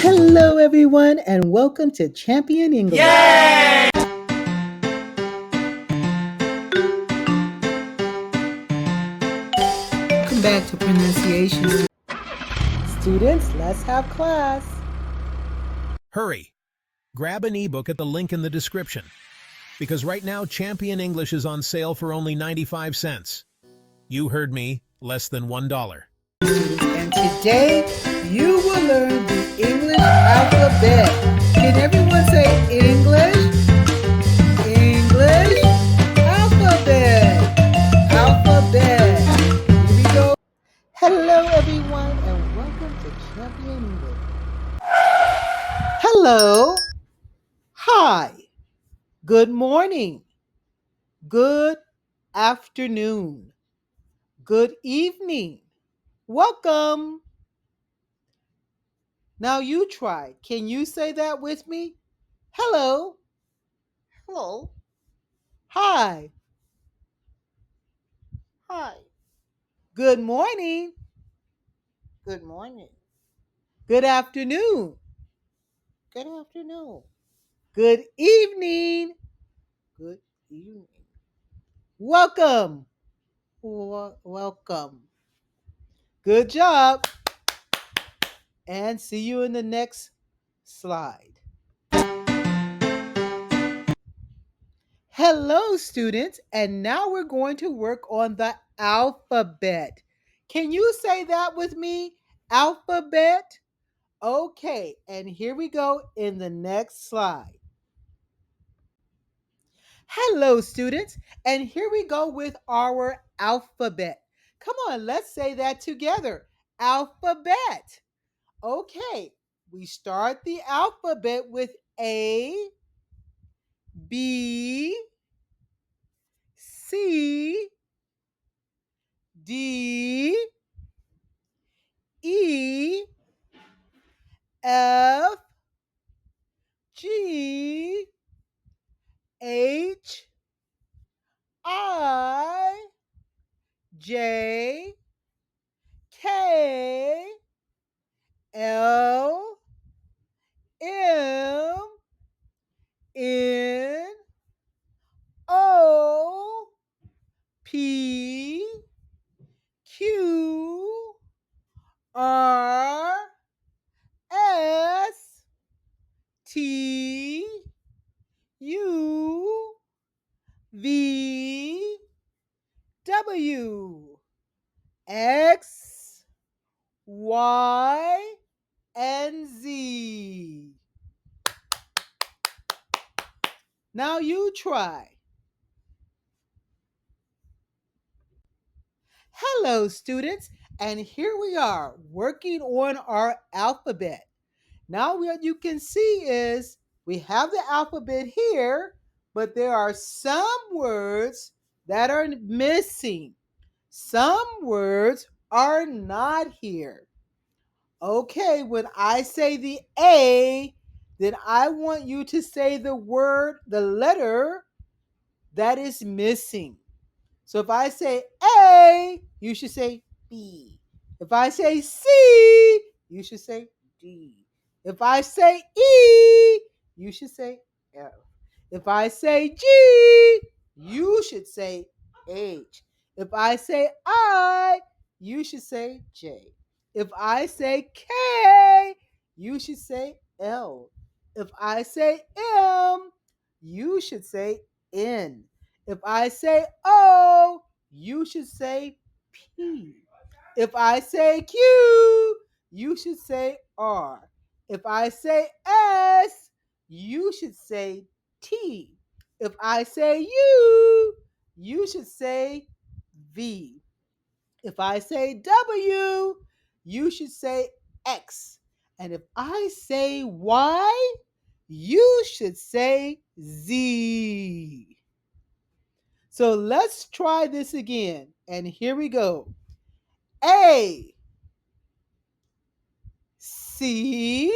Hello, everyone, and welcome to Champion English. Yay! Welcome back to pronunciation. Students, let's have class. Hurry! Grab an ebook at the link in the description. Because right now, Champion English is on sale for only 95 cents. You heard me, less than $1. And today, you will learn the English alphabet. Can everyone say English? English alphabet. Alphabet. Here we go. Hello, everyone, and welcome to Champion English. Hello. Hi. Good morning. Good afternoon. Good evening. Welcome. Now you try. Can you say that with me? Hello. Hello. Hi. Hi. Good morning. Good morning. Good afternoon. Good afternoon. Good evening. Good evening. Welcome. Welcome. Good job. And see you in the next slide. Hello, students, and now we're going to work on the alphabet. Can you say that with me? Alphabet? Okay, and here we go in the next slide. Hello, students, and here we go with our alphabet. Come on, let's say that together. Alphabet. Okay, we start the alphabet with A, B, C, D, E, F, G, H, I, J, K, L, M, N, O, P, Q, R, S, T, U, V, W, X, Y, and Z. Now you try. Hello, students, and here we are working on our alphabet. Now what you can see is we have the alphabet here, but there are some words that are missing. Some words are not here. Okay, when I say the A, then I want you to say the word, the letter that is missing. So if I say A, you should say B. If I say C, you should say D. If I say E, you should say F. If I say G, you should say H. If I say I, you should say J. If I say K, you should say L. If I say M, you should say N. If I say O, you should say P. If I say Q, you should say R. If I say S, you should say T. If I say U, you should say V. If I say W, you should say X. And if I say Y, you should say Z. So let's try this again. And here we go. A, C,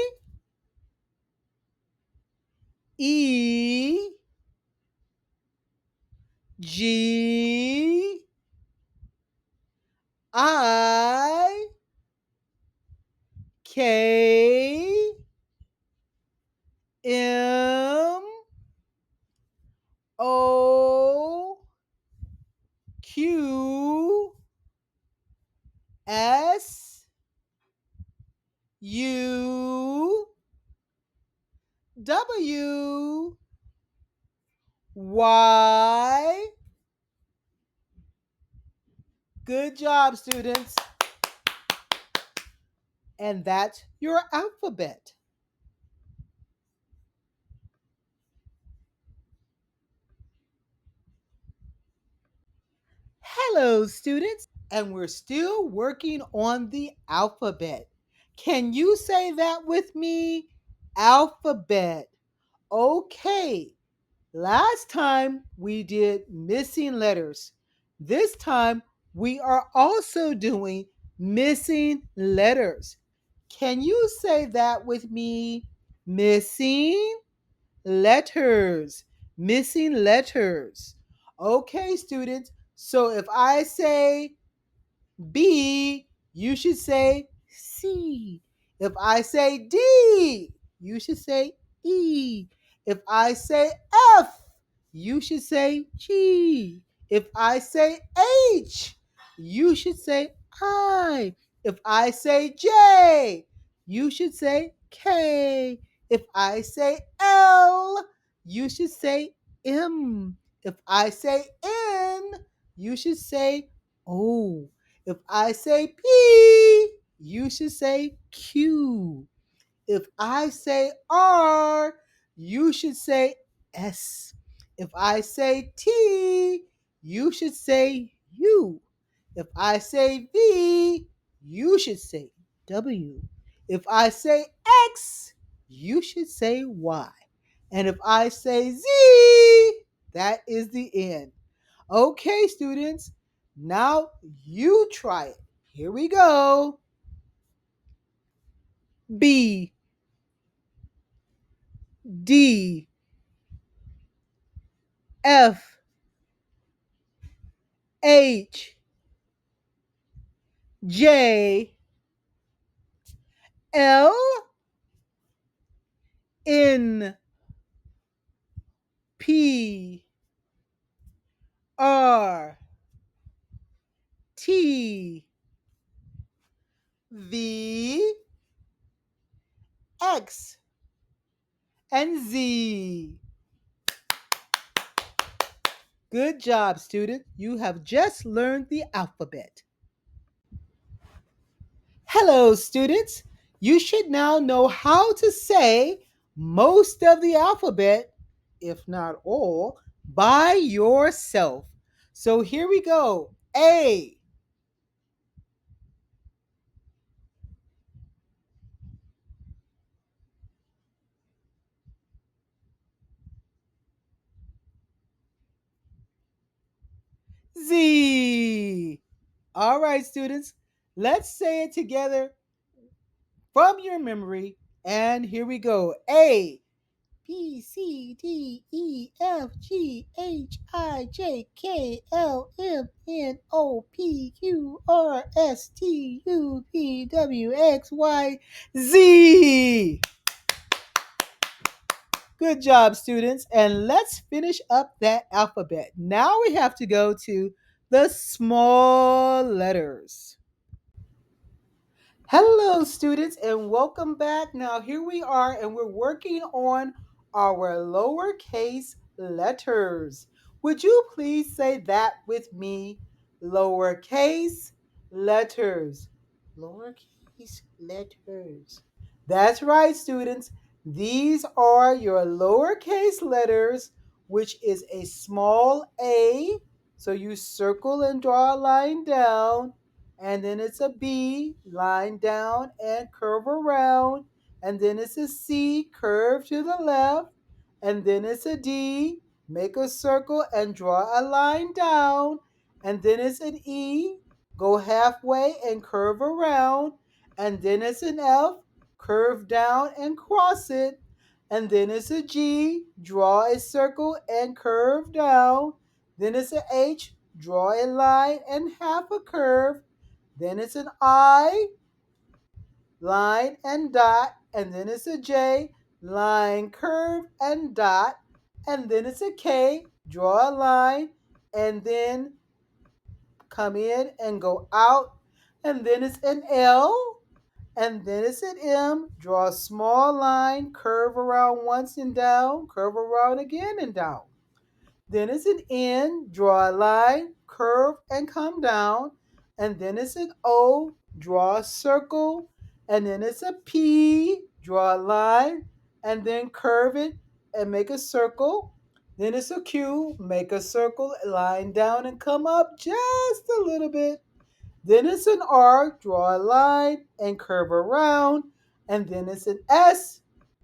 E, G, I, K, U W Y. Good job, students. And that's your alphabet. Hello, students. And we're still working on the alphabet. Can you say that with me? Alphabet. Okay. Last time we did missing letters. This time we are also doing missing letters. Can you say that with me? Missing letters. Missing letters. Okay, students. So if I say B, you should say C. If I say D, you should say E. If I say F, you should say G. If I say H, you should say I. If I say J, you should say K. If I say L, you should say M. If I say N, you should say O. If I say P, you should say Q. If I say R, you should say S. If I say T, you should say U. If I say V, you should say W. If I say X, you should say Y. And if I say Z, that is the end. Okay, students, now you try it. Here we go. B, D, F, H, J, L, N, P, R, T, V, X, and Z. Good job, student. You have just learned the alphabet. Hello, students. You should now know how to say most of the alphabet, if not all, by yourself. So here we go. A, Z. All right, students, let's say it together from your memory. And here we go. A, B, C, D, E, F, G, H, I, J, K, L, M, N, O, P, Q, R, S, T, U, V, W, X, Y, Z. Good job, students. And let's finish up that alphabet. Now we have to go to the small letters. Hello, students, and welcome back. Now, here we are, and we're working on our lowercase letters. Would you please say that with me? Lowercase letters. Lowercase letters. That's right, students. These are your lowercase letters, which is a small a. So you circle and draw a line down, and then it's a B, line down and curve around, and then it's a C, curve to the left, and then it's a D, make a circle and draw a line down, and then it's an E, go halfway and curve around, and then it's an F, curve down and cross it, and then it's a G, draw a circle and curve down, then it's a H, draw a line and half a curve, then it's an I, line and dot, and then it's a J, line, curve, and dot, and then it's a K, draw a line, and then come in and go out, and then it's an L, And then it's an M. Draw a small line, curve around once and down, curve around again and down. Then it's an N, draw a line, curve, and come down. And then it's an O, draw a circle. And then it's a P, draw a line, and then curve it and make a circle. Then it's a Q, make a circle, line down, and come up just a little bit. Then it's an R, draw a line and curve around. And then it's an S,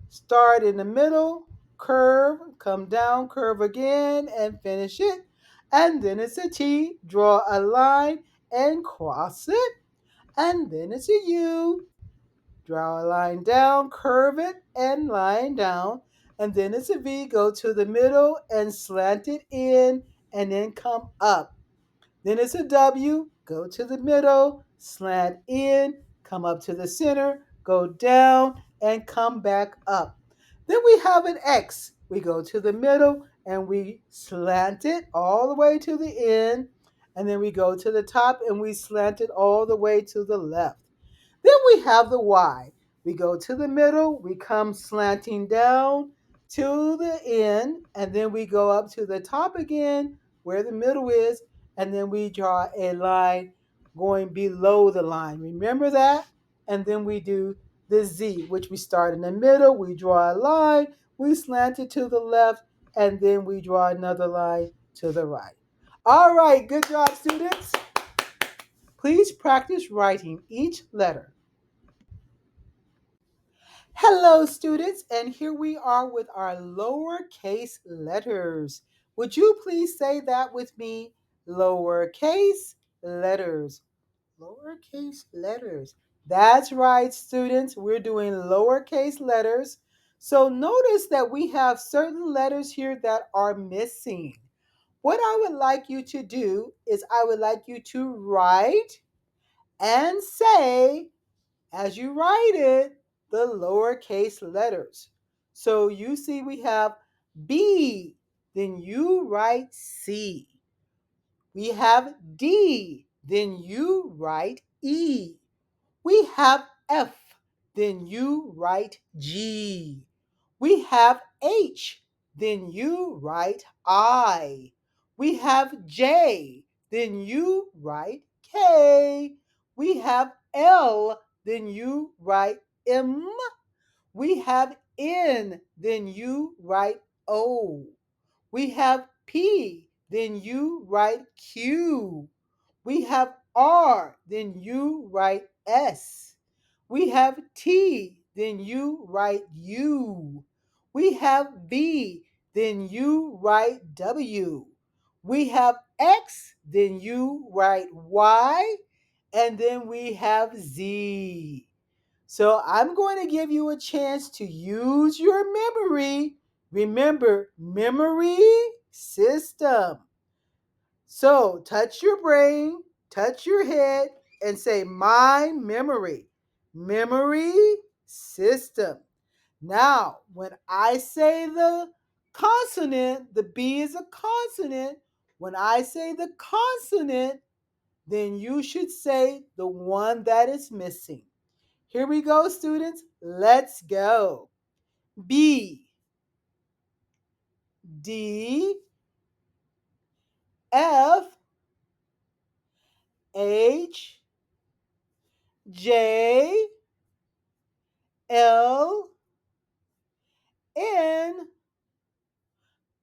start in the middle, curve, come down, curve again, and finish it. And then it's a T, draw a line and cross it. And then it's a U, draw a line down, curve it, and line down. And then it's a V, go to the middle and slant it in, and then come up. Then it's a W, go to the middle, slant in, come up to the center, go down, and come back up. Then we have an X. We go to the middle and we slant it all the way to the end. And then we go to the top and we slant it all the way to the left. Then we have the Y. We go to the middle, we come slanting down to the end, and then we go up to the top again where the middle is, and then we draw a line going below the line. Remember that? And then we do the Z, which we start in the middle, we draw a line, we slant it to the left, and then we draw another line to the right. All right, good job, students. Please practice writing each letter. Hello, students, and here we are with our lowercase letters. Would you please say that with me? Lowercase letters. Lowercase letters. That's right, students. We're doing lowercase letters. So notice that we have certain letters here that are missing. What I would like you to do is I would like you to write and say as you write it, the lowercase letters. So you see we have B, then you write C. We have D, then you write E. We have F, then you write G. We have H, then you write I. We have J, then you write K. We have L, then you write M. We have N, then you write O. We have P, then you write Q. We have R, then you write S. We have T, then you write U. We have V, then you write W. We have X, then you write Y. And then we have Z. So I'm going to give you a chance to use your memory. Remember, memory system. So touch your brain, touch your head, and say, my memory. Memory system. Now, when I say the consonant, the B is a consonant. When I say the consonant, then you should say the one that is missing. Here we go, students. Let's go. B, D, F, H, J, L, N,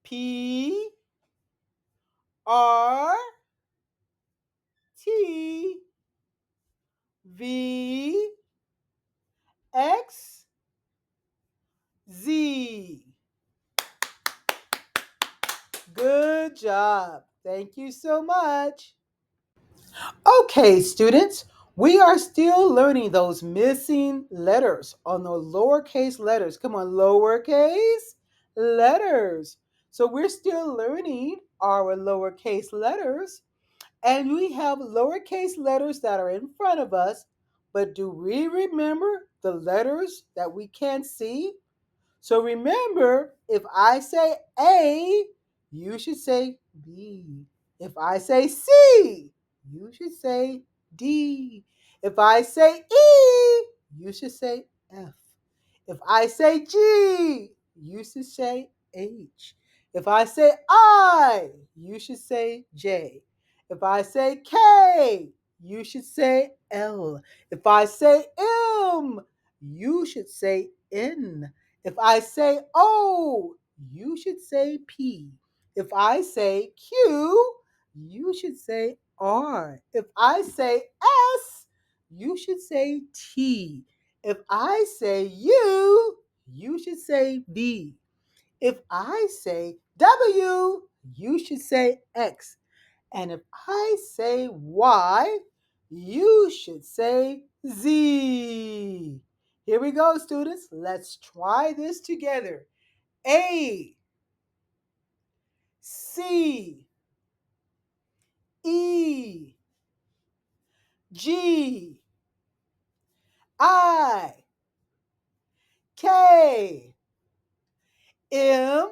P, R, T, V, X, Z. Good job. Thank you so much. Okay, students, we are still learning those missing letters on the lowercase letters. Come on, lowercase letters. So we're still learning our lowercase letters, and we have lowercase letters that are in front of us, but do we remember the letters that we can't see? So remember, if I say A, you should say B. If I say C, you should say D. If I say E, you should say F. If I say G, you should say H. If I say I, you should say J. If I say K, you should say L. If I say M, you should say N. If I say O, you should say P. If I say Q, you should say R. If I say S, you should say T. If I say U, you should say V. If I say W, you should say X. And if I say Y, you should say Z. Here we go, students. Let's try this together. A, C, E, G, I, K, M,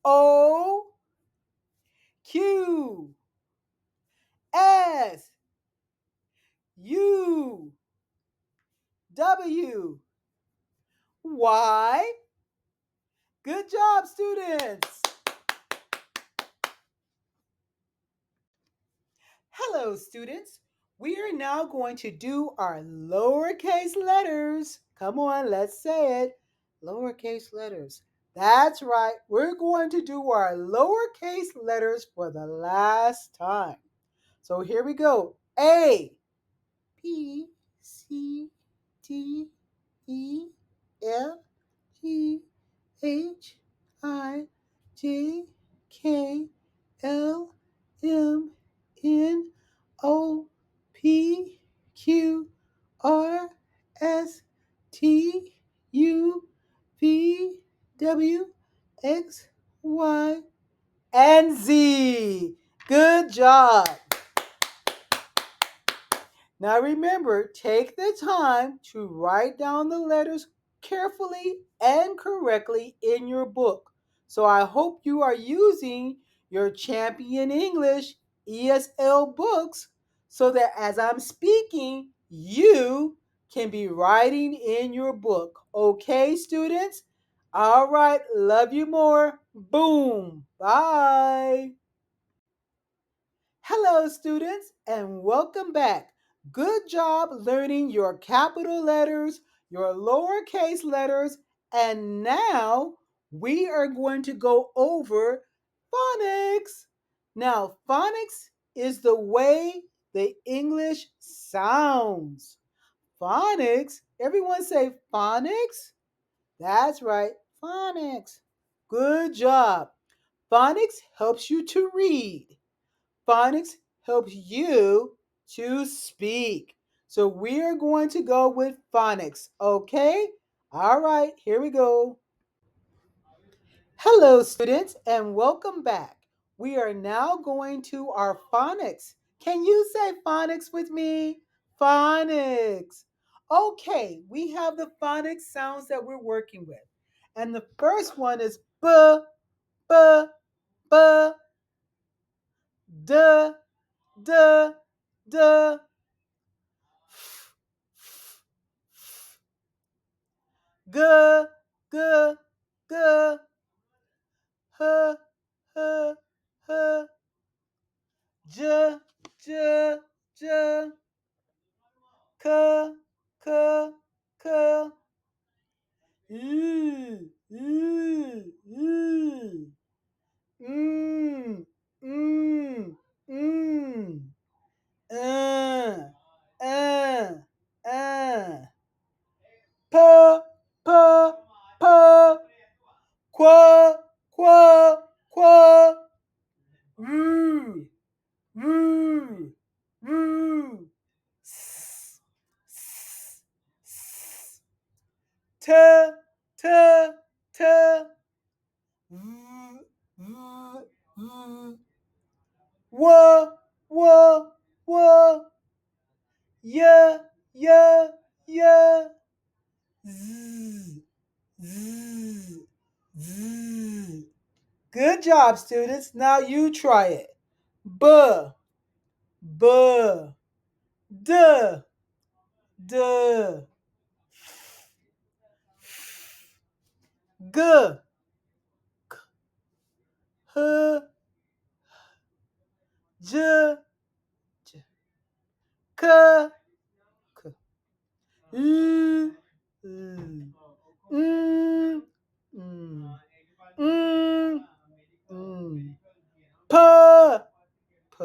O, Q, S, U, W, Y. Good job, students. Hello, students. We are now going to do our lowercase letters. Come on, let's say it. Lowercase letters. That's right. We're going to do our lowercase letters for the last time. So here we go. A, P, C, D, E, F, G, H, I, J, K, L, M, N, O, P, Q, R, S, T, U, V, W, X, Y, and Z. Good job. Now remember, take the time to write down the letters carefully and correctly in your book. So I hope you are using your Champion English ESL books so that as I'm speaking, you can be writing in your book. Okay, students? All right, love you more. Boom. Bye. Hello, students, and welcome back. Good job learning your capital letters, your lowercase letters, and now we are going to go over phonics. Now, phonics is the way the English sounds. Phonics, everyone say phonics? That's right, phonics. Good job. Phonics helps you to read. Phonics helps you to speak. So we're going to go with phonics, okay? All right, here we go. Hello, students, and welcome back. We are now going to our phonics. Can you say phonics with me? Phonics. Okay, we have the phonics sounds that we're working with. And the first one is b, b, b, d, d, d, g, g, g, h, h, h, j, j, j, k, k, k, l, l, l, mm, mm, uh, uh, uh, p, p, p, qua, qua, qua, roo, roo, roo, s, s, s, t, t, t, v, v, v, wa, wa, wa, ya, ya, ya, z, z, z. Good job, students. Now you try it. B, b, d, D, G, H, J, K, K, L, L, mm, mm, mm, mm, P, P,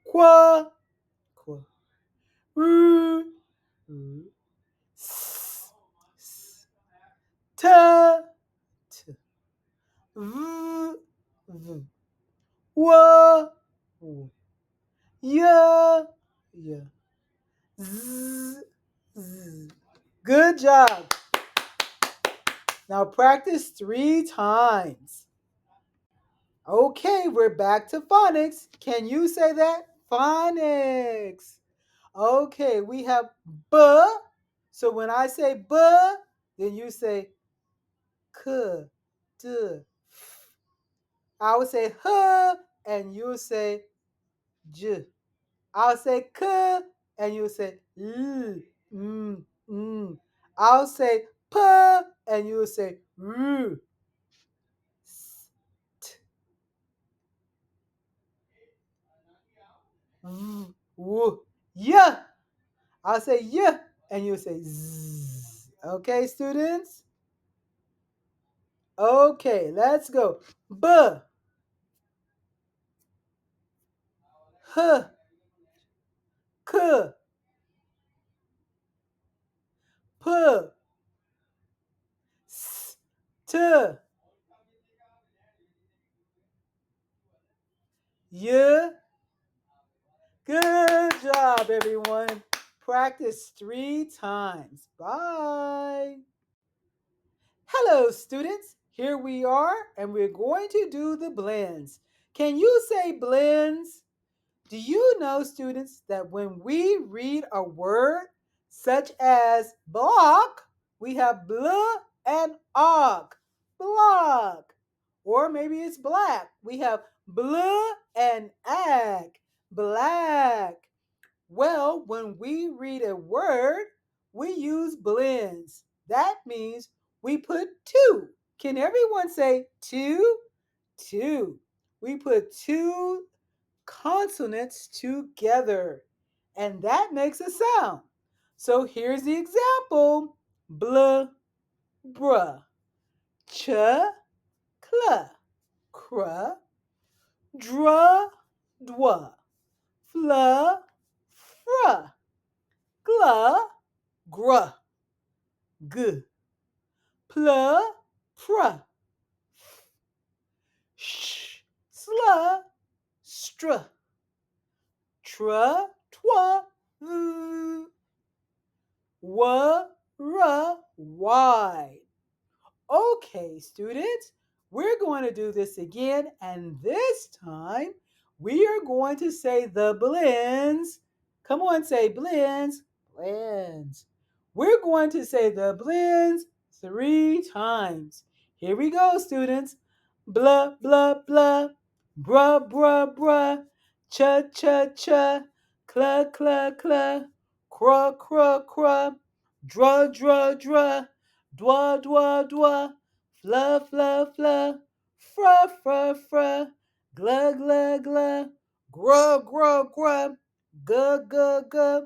Qua, Qua, R, R, S, S, T, T, V, V, W, W, Y, Y, Z, Z. Good job. Now practice 3 times. Okay, we're back to phonics. Can you say that? Phonics. Okay, we have B. So when I say B, then you say K, D. I will say H, and you'll say J. I'll say K, and you'll say L. Mm, mm. I'll say P, and you'll say R. Yeah. I'll say yeah, and you'll say zzz. Okay, students? Okay, let's go. B, H, K, P, S, T, Y. Good job, everyone. Practice 3 times. Bye. Hello, students. Here we are, and we're going to do the blends. Can you say blends? Do you know, students, that when we read a word such as block, we have bl and og, block. Or maybe it's black. We have bl and ag, black. Well, when we read a word, we use blends. That means we put two. Can everyone say two? Two. We put two consonants together, and that makes a sound. So here's the example: bl, bruh, ch, cl, cr, dr, dwa, fl, fr, gl, gr, g, pl, pr, sh, sl, str, tr, twa, v, w, r, y. Okay, students, we're going to do this again, and this time we are going to say the blends. Come on, say blends, blends. We're going to say the blends 3 times. Here we go, students. Blah, blah, blah, bruh, bruh, bruh, cha, cha, cha, cla, cla, cla, cra, cra, cra, dra, dra, dra, dwa, dwa, dwa, fla, fla, fla, fra, fra, fra, gla, gla, gla, gra, gra, gra, ga, ga, ga,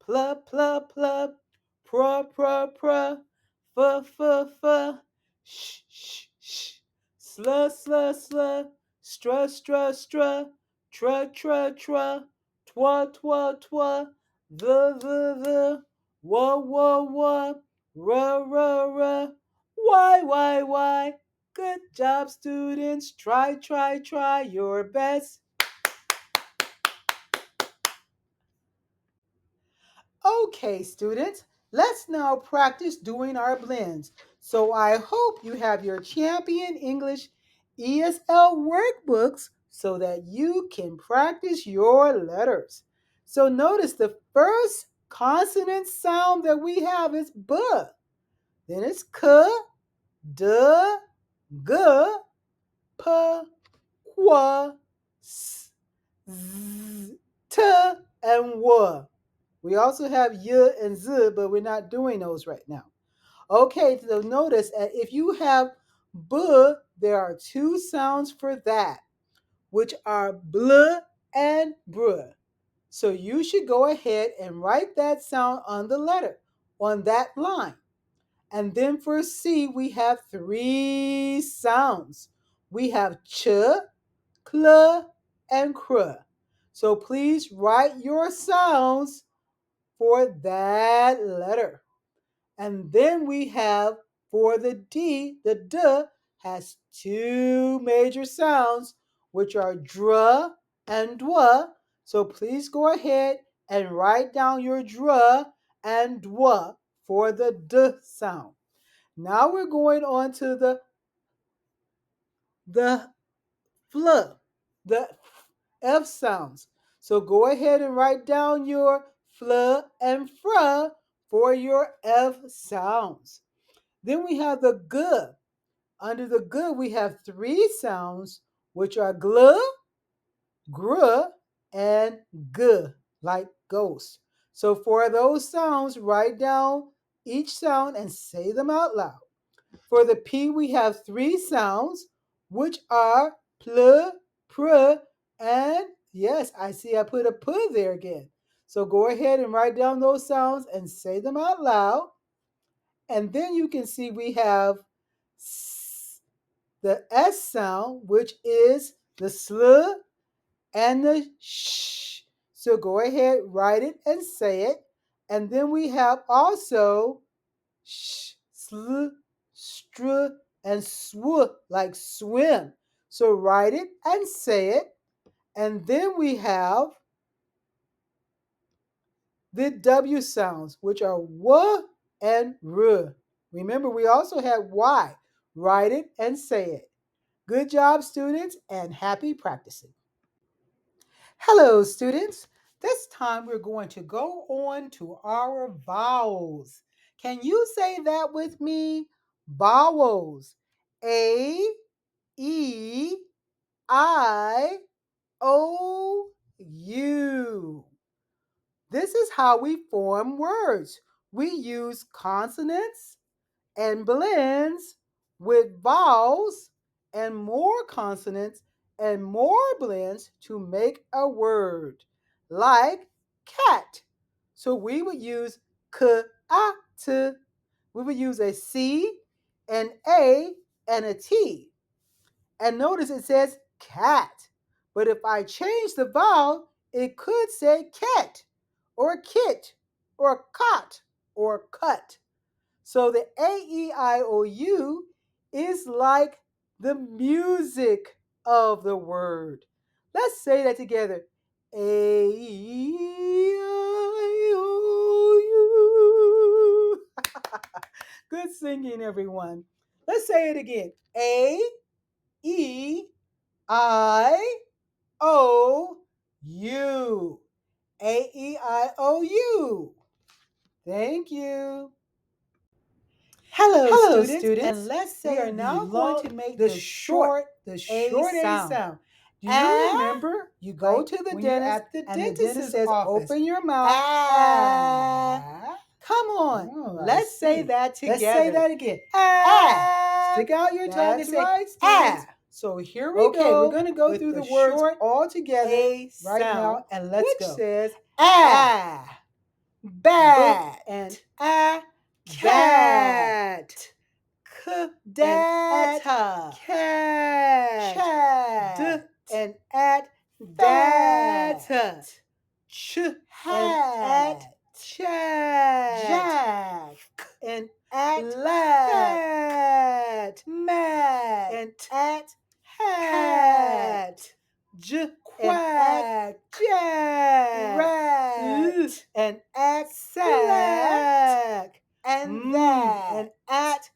pla, pla, pla, pra, pra, pra, fa, fa, fa, sh, sh, sh, sla, sla, sla, stra, stra, stra, tra, tra, tra, twa, twa, twa, the, wah, wah, wah, ra, ra, ra, why. Good job, students. Try your best. Okay, students, let's now practice doing our blends. So I hope you have your Champion English ESL workbooks so that you can practice your letters. So notice the first consonant sound that we have is B. Then it's K, D, G, P, Qu, S, Z, T, and W. We also have y and z, but we're not doing those right now. Okay, so notice that if you have b, there are two sounds for that, which are bl and br. So you should go ahead and write that sound on the letter, on that line. And then for C, we have three sounds. We have ch, cl, and cr. So please write your sounds for that letter. And then we have for the D, the D has two major sounds, which are dr and dw. So please go ahead and write down your dr and dw for the D sound. Now we're going on to the fl, the F sounds. So go ahead and write down your fl and fr for your F sounds. Then we have the g. Under the g, we have three sounds, which are gl, gr, and g, like ghost. So for those sounds, write down each sound and say them out loud. For the P, we have three sounds, which are pl, pr, and yes, I see I put a p there again. So go ahead and write down those sounds and say them out loud. And then you can see we have the S sound, which is the sl and the sh. So go ahead, write it and say it. And then we have also sh, sl, str, and sw, like swim. So write it and say it. And then we have the W sounds, which are w and r. Remember, we also have y. Write it and say it. Good job, students, and happy practicing. Hello, students. This time we're going to go on to our vowels. Can you say that with me? Vowels. A, E, I, O, U. This is how we form words. We use consonants and blends with vowels and more consonants and more blends to make a word, like cat. So we would use k, a, t. We would use a C, an A, and a T. And notice it says cat. But if I change the vowel, it could say cat or kit or cot or cut. So the A-E-I-O-U is like the music of the word. Let's say that together. A-E-I-O-U. Good singing, everyone. Let's say it again. A-E-I-O-U. A-E-I-O-U. Thank you. Hello, students, and let's say we are now going to make the short A sound. Do you remember? You go to the dentist and the dentist says, open your mouth. Ah. Come on, let's say that together. Let's say that again. Ah. Stick out your tongue and say, right, ah. So here we go. We're going to go through the words all together right now, and let's go. Which says, ah, bat, and ah, cat, data, cat, chat, and at data, ch, and at chat, jack, and at lat, mat, and at hat, quack, jack, rat, and at sack, and that, and at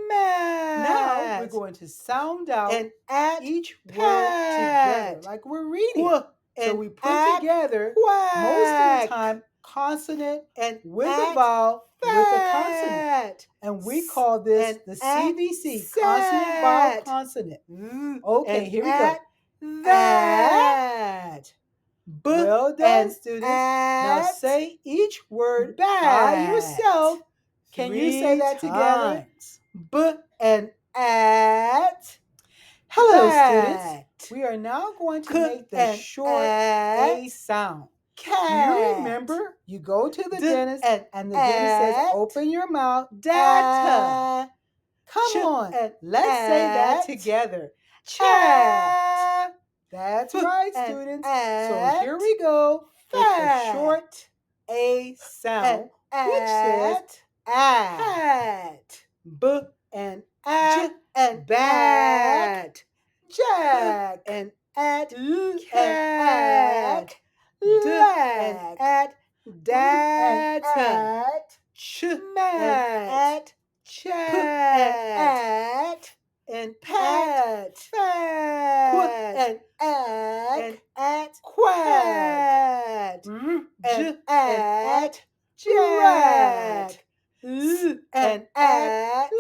mat. Now we're going to sound out and at each word together, like we're reading. So we put together most of the time consonant and with a vowel with a consonant. And we call this the CVC, consonant, vowel, consonant. Okay, here we go. That, Well done, students. Now say each word by yourself. Can you say that together? B and at. Hello, students. We are now going to make the short A sound. Cat. Do you remember? You go to the dentist and the dentist says, open your mouth. Data. Come on. Let's say that together. Chat. That's right, students. So here we go with the short A sound, which says at. B and at. And bat. Jack. And at. Cat. D and at. Data. Ch and at. Chat. And pat. Fat. And at. Quack. And at. Jack. And at.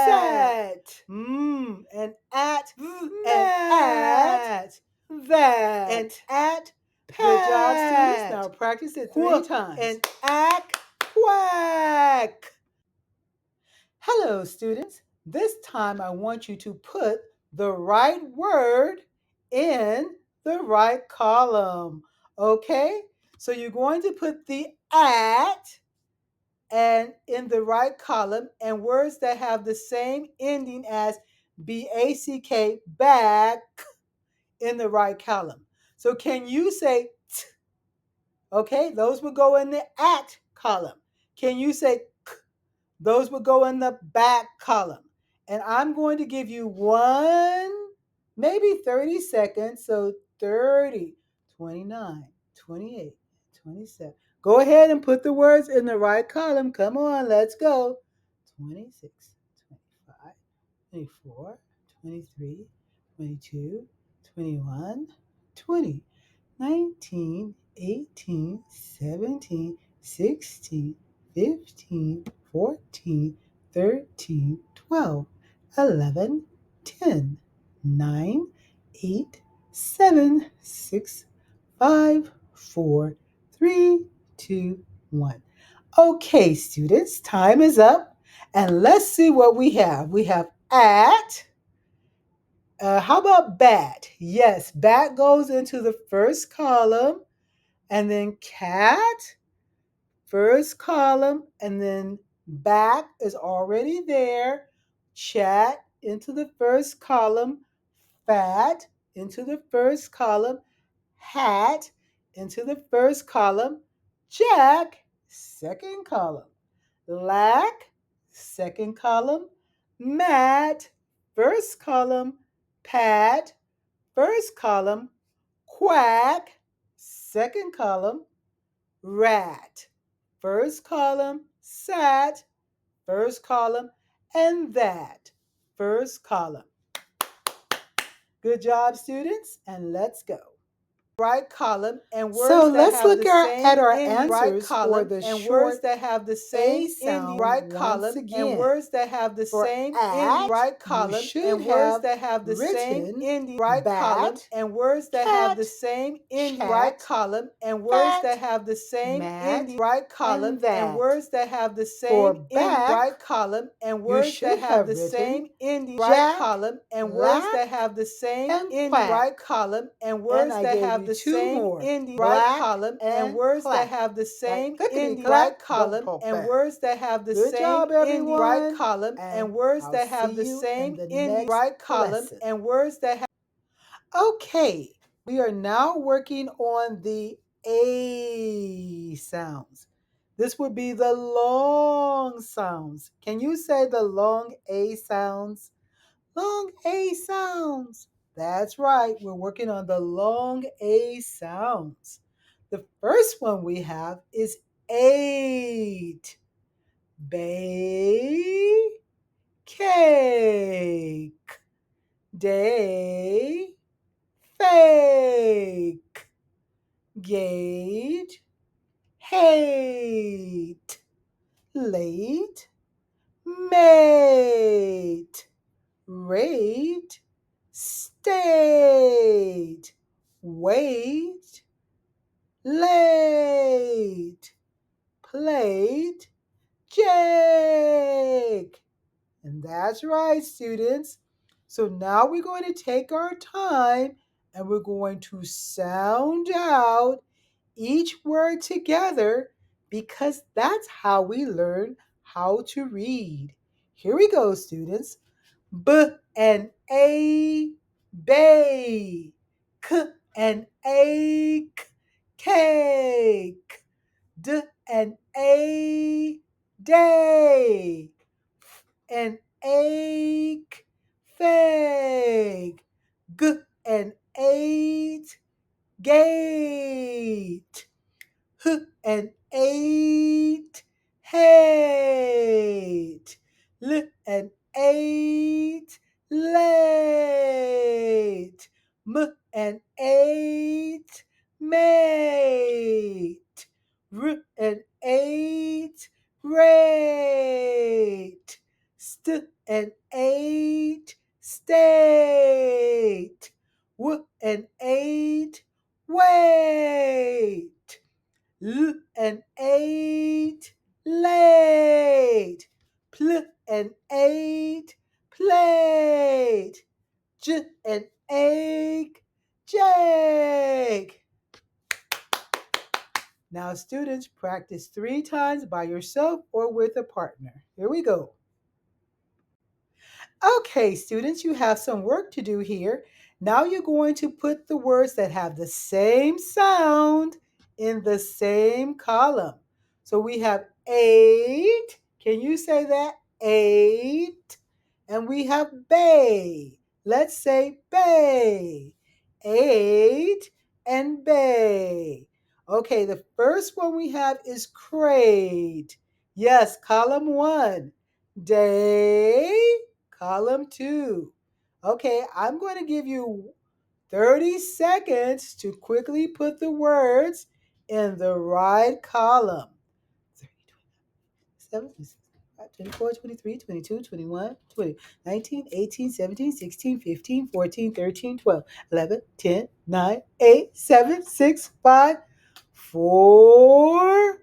Set. And at. That. That. And at. Good job, students. Now practice it 3 times. And at. Quack. Hello, students. This time I want you to put the right word in the right column. Okay? So you're going to put the at and in the right column and words that have the same ending as BACK, back, in the right column. So can you say t? Okay, those would go in the at column. Can you say k? Those would go in the back column. And I'm going to give you maybe 30 seconds. So 30, 29, 28, 27. Go ahead and put the words in the right column. Come on, let's go. 26, 25, 24, 23, 22, 21, 20. 19, 18, 17, 16, 15, 14, 13, 12, 11, 10, 9, 8, 7, 6, 5, 4, 3, 2, 1. Okay, students, time is up. And let's see what we have. We have at. How about bat? Yes, bat goes into the first column, and then cat, first column, and then back is already there. Chat into the first column, fat into the first column, hat into the first column, jack, second column, lack, second column, mat, first column, pat, first column, quack, second column, rat, first column, sat, first column, and that, first column. Good job, students, and let's go. Right column and words so that let's look at our answers for the short that have the same sound. Right column and words that have the same ending. Right column and words that have the same ending. Right column and words that have the same ending. Right column and words that have the same ending. Right column and words that have the same ending. Right column and words that have the same ending. Right column and words that have the same ending. Right column and words that have the same ending. Right column and words that have the same ending. Right column and words that have the same ending. Right column and words that have the same ending. Right column and words that have. Okay, we are now working on the A sounds. This would be the long sounds. Can you say the long A sounds? Long A sounds. That's right, we're working on the long A sounds. The first one we have is 8. Bake, cake, day, fake, gate, hate, late, mate, rate, state, wait, late, plate, Jake. And that's right, students. So now we're going to take our time and we're going to sound out each word together because that's how we learn how to read. Here we go, students. B and A, bay. K and A, cake. D and A, day. An ache, fake. G and eight, gate. H and eight, hate. L and eight, late. M and eight, mate. R and eight, rate. St and eight, state. W and eight, wait. L and eight, late. Pl and eight, plate. J and egg, Jake. Now, students, practice 3 times by yourself or with a partner. Here we go. Okay, students, you have some work to do here. Now you're going to put the words that have the same sound in the same column. So we have eight. Can you say that? Eight. And we have bay. Let's say bay. Eight and bay. Okay, the first one we have is crate. Yes, column 1. Day. Column 2. Okay, I'm going to give you 30 seconds to quickly put the words in the right column. 7, 24, 23, 22, 21, 20, 19, 18, 17, 16, 15, 14, 13, 12, 11, 10, 9, 8, 7, 6, 5, 4,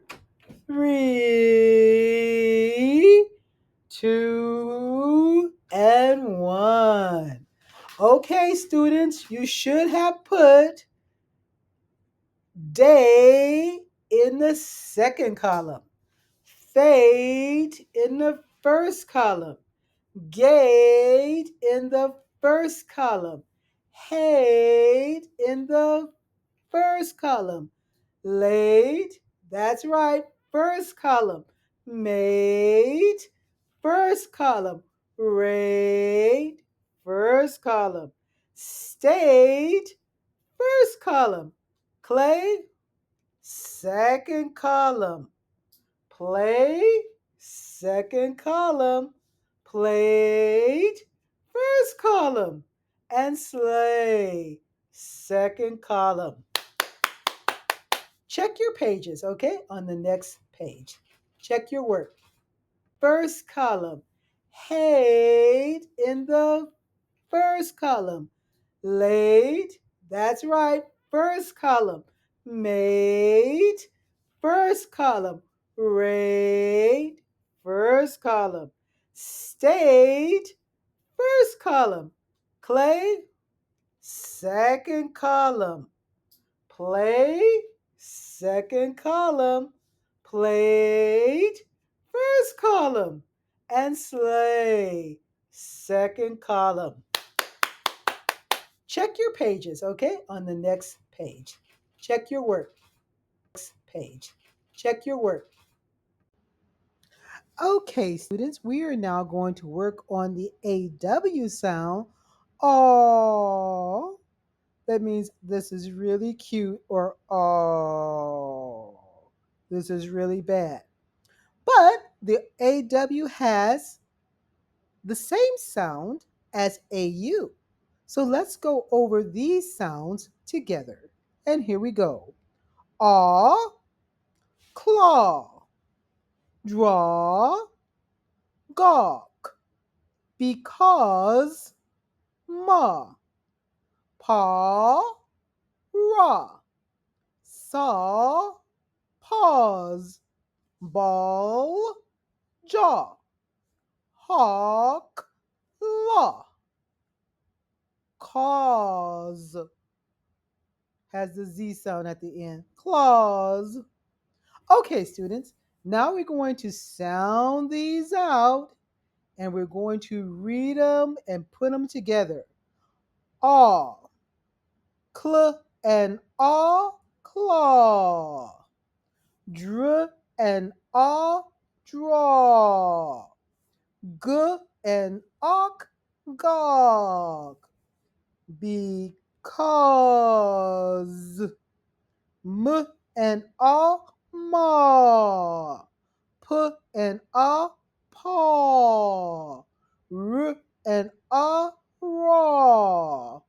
3, 2, and 1. Okay, students, you should have put day in the second column, fate in the first column, gate in the first column, hate in the first column, late, that's right, first column, mate, first column, rate, first column, state, first column, clay, second column, play, second column, plate, first column, and sleigh, second column. Check your pages, okay, on the next page. Check your work. First column, hate in the first column. Late, that's right, first column. Made, first column. Rate, first column. State, first column. Clay, second column. Play, second column. Plate, first column. And sleigh, second column. Check your pages, okay, on the next page. Check your work. Page. Check your work. Okay, students, we are now going to work on the AW sound. Oh, that means this is really cute, or oh, this is really bad. But the AW has the same sound as AU. So let's go over these sounds together. And here we go. Aw, claw, draw, gawk, because, ma, paw, raw, saw, pause, ball, jaw, hawk, law, cause has the Z sound at the end, claws. Okay, students, now we're going to sound these out and we're going to read them and put them together. All, cl and all, claw. Dr and all, draw. G and ok, gog. Because. M and all, maw. P and all, paw. R and all, raw.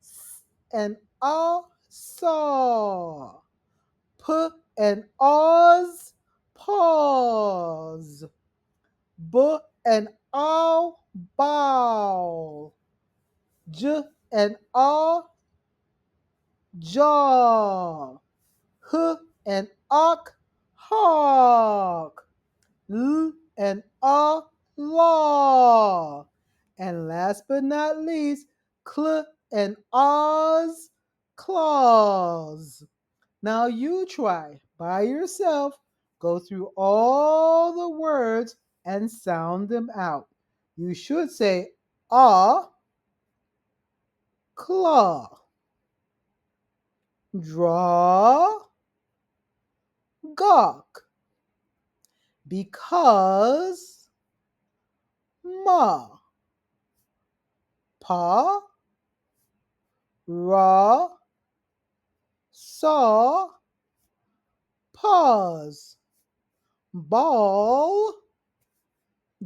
S and all, saw. P and ahs, pause. B and all, bow. J and all, jaw. H and ok, hawk. L and a, law. And last but not least, cl and ahs, claws. Now you try by yourself, go through all the words and sound them out. You should say ah, claw, draw, gawk, because, ma, paw, raw, saw, pause, ball,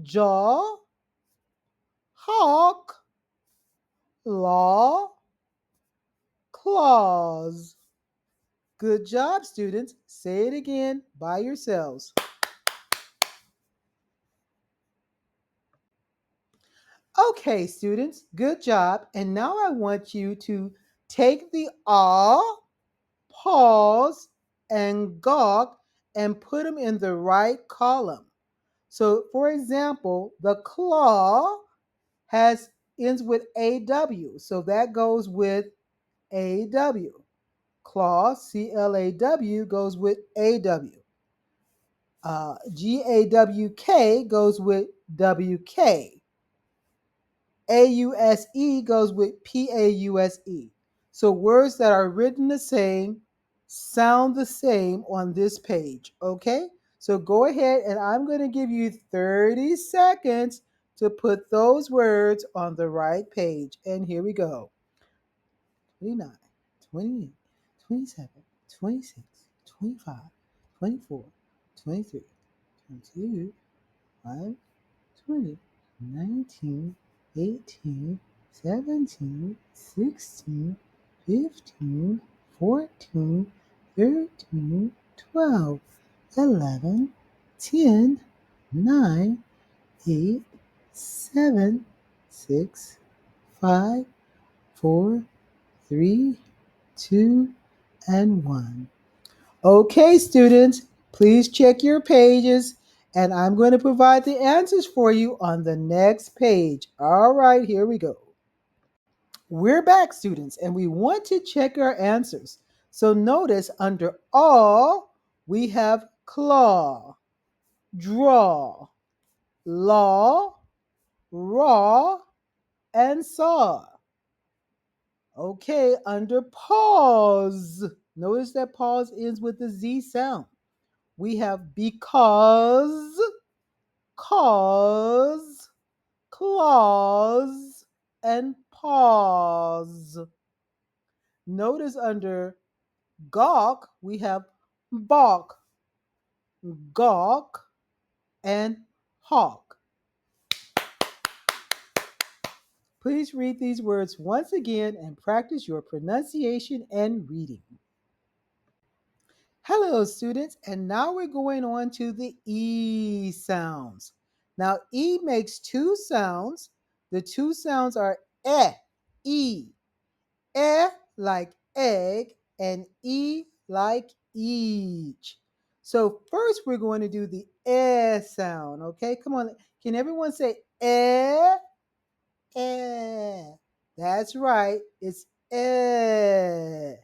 jaw, hawk, law, claws. Good job, students. Say it again by yourselves. Okay, students, good job. And now I want you to take the ah, pause, and gawk and put them in the right column. So, for example, the claw has ends with AW. So that goes with AW. Claw, CLAW, goes with AW. GAWK goes with WK. AUSE goes with PAUSE. So words that are written the same sound the same on this page, okay? So go ahead and I'm going to give you 30 seconds to put those words on the right page. And here we go. 29, 28, 27, 26, 25, 24, 23, 22, 5, 20, 19, 18, 17, 16, 15, 14, 13, 12, 11, 10, 9, 8, 7, 6, 5, 4, 3, 2, and 1. Okay, students, please check your pages and I'm going to provide the answers for you on the next page. All right, here we go. We're back, students, and we want to check our answers. So notice under all, we have claw, draw, law, raw, and saw. Okay, under pause, notice that pause ends with the Z sound. We have because, cause, clause, and pause. Notice under gawk, we have balk, gawk, and hawk. Please read these words once again and practice your pronunciation and reading. Hello, students, and now we're going on to the E sounds. Now, E makes two sounds. The two sounds are E. E like egg, and E like each. So first we're going to do the eh sound, okay? Come on. Can everyone say eh? Eh. That's right. It's eh.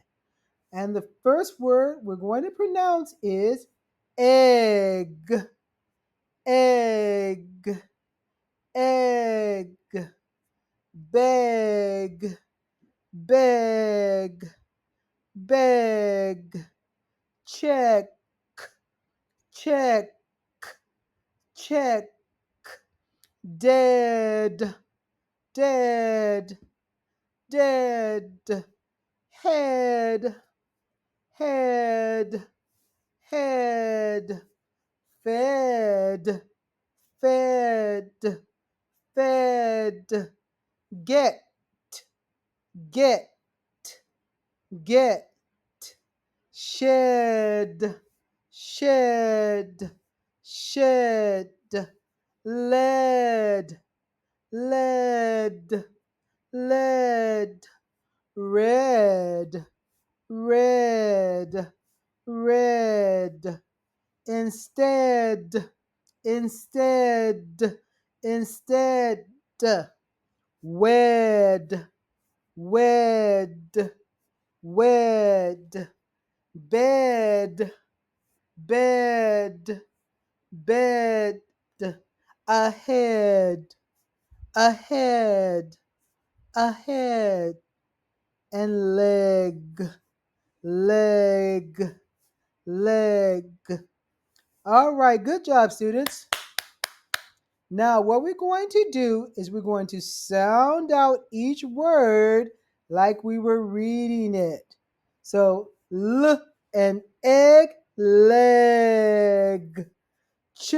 And the first word we're going to pronounce is egg, egg, egg, beg, beg, beg, check, check, check, dead, dead, dead, head, head, head, fed, fed, fed, get, get, get, shed, shed, shed, lead, lead, lead, red, red, red, instead, instead, instead, wed, wed, wed, bed, bed, bed, ahead, ahead, ahead, and leg, leg, leg. All right, good job, students. Now, what we're going to do is we're going to sound out each word like we were reading it. So, L and egg, leg. Ch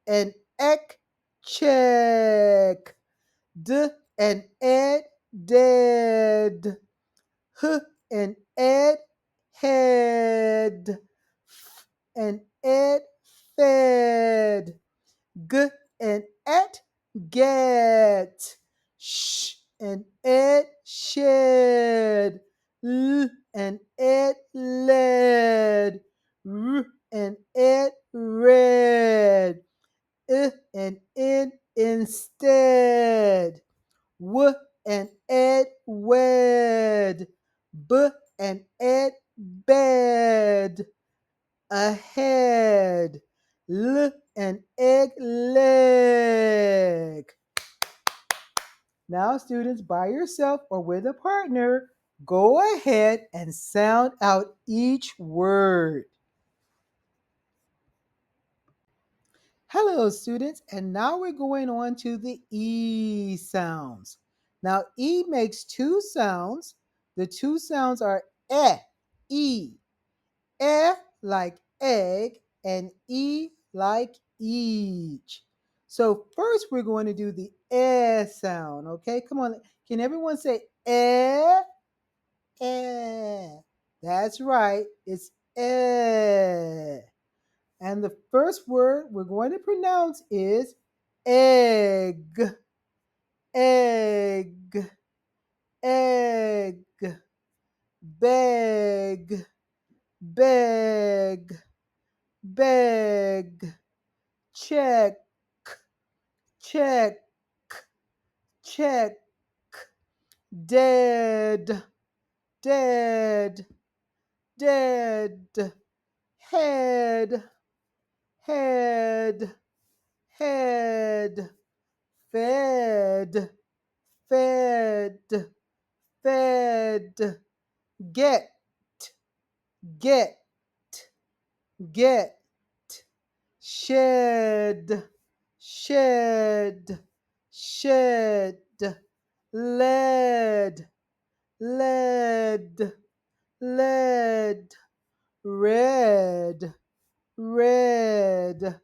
and ek, check. D and ed, dead. H and ed, head. F and ed, fed. G and et, get. Sh and ed, shed. L and ed, led. R and ed, red. I and in, instead. W and ed, wed. B and ed, bed. Ahead. L and egg, leg. Now, students, by yourself or with a partner, go ahead and sound out each word. Hello, students, and now we're going on to the E sounds. Now, E makes two sounds. The two sounds are E. E like egg, and E like each. So first we're going to do the sound, okay? Come on, can everyone say eh? Eh. That's right, it's eh. And the first word we're going to pronounce is egg, egg, egg, beg, beg, beg, check, check, check, dead, dead, dead, head, head, head, fed, fed, fed, get, get, get, shed, shed, shed, lead, lead, lead, red, red,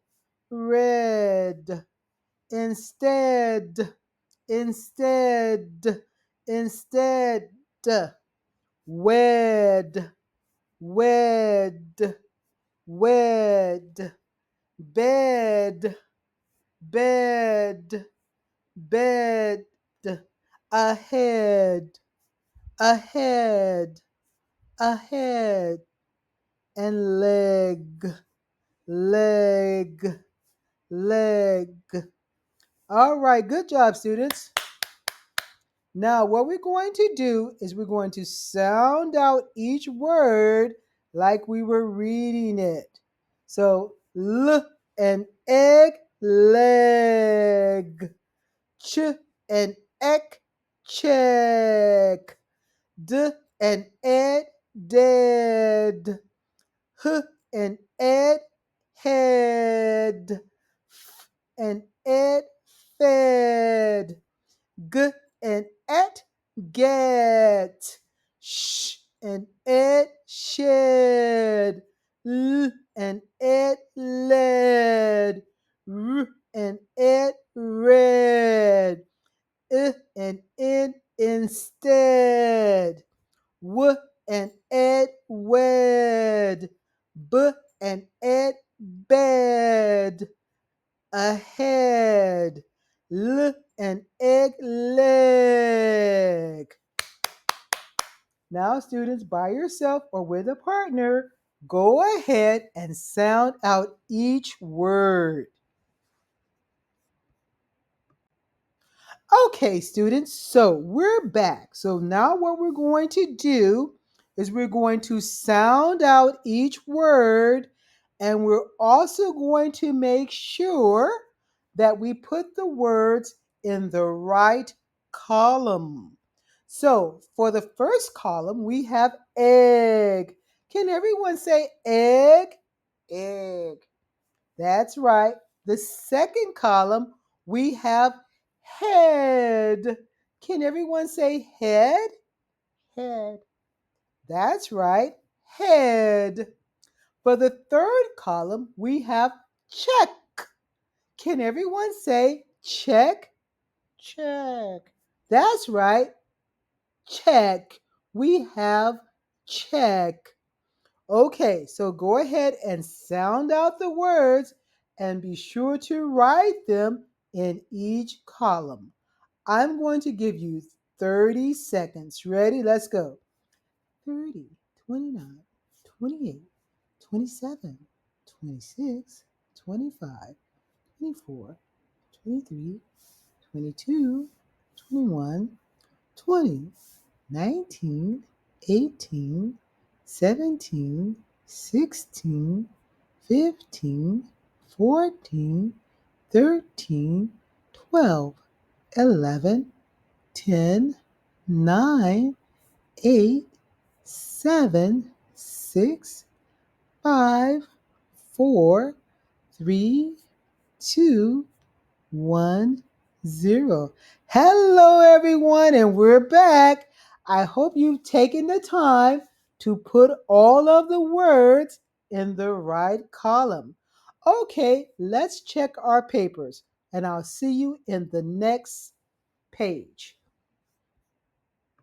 red, instead, instead, instead, wed, wed, wed, bed, bed, bed, ahead, ahead, ahead, and leg, leg, leg. All right, good job, students. Now, what we're going to do is we're going to sound out each word like we were reading it. So, L and egg, leg. Ch and ek, check. D and ed, dead. H and ed, head. F and ed, fed. G and et, get. Sh and ed, shed. L and ed, led. R and ed, red. I and in, instead. W and ed, wed. B and ed, bed. Ahead. L and egg, leg. Now, students, by yourself or with a partner, go ahead and sound out each word. Okay, students, so we're back. So now what we're going to do is we're going to sound out each word, and we're also going to make sure that we put the words in the right column. So for the first column, we have egg. Can everyone say egg? Egg. That's right. The second column, we have head. Can everyone say head? Head. That's right. Head. For the third column, we have check. Can everyone say check? Check. That's right. Check. We have check. Okay, so go ahead and sound out the words and be sure to write them in each column. I'm going to give you 30 seconds. Ready? Let's go. 30, 29, 28, 27, 26, 25, 24, 23, 22, 21, 20, 19, 18, 17, 16, 15, 14, 13, 12, 11, 10, 9, 8, 7, 6, 5, 4, 3, 2, 1-0. Hello, everyone, and we're back. I hope you've taken the time to put all of the words in the right column. Okay, let's check our papers, and I'll see you in the next page.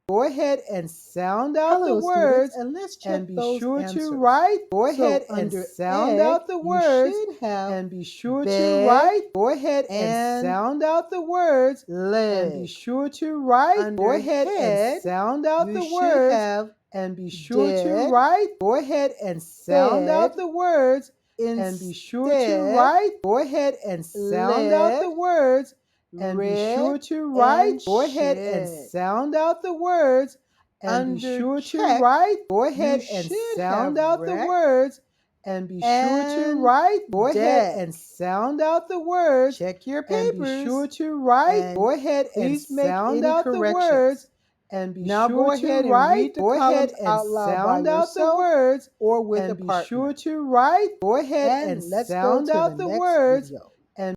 Go ahead and sound out the words, and let's check and be those sure answers. to write. Go So ahead and under sound egg, out the you words, should have and be sure to bed write. Go ahead and and sound out the words, and be leg. sure to write. Under Go ahead and head, sound out you the should words, have and be sure to dead, write. Go ahead and sound out fed, the words, and be sure to instead, write. Go ahead and sound out the led, words, and be read, sure to write. and Go ahead and shed. sound out the words, and be Under sure to check, write. Go you ahead and should sound have out the wreck words, and be sure to and write. Go ahead deck. and sound out the words, Check your and be papers sure to write. and Go ahead and please make sound any out the corrections. words, and be Now sure go to ahead and write. read the Go ahead columns and out loud by sound out the yourself words, or with a and be partner. sure to write. Go ahead and And let's go sound to the out the next words. video. And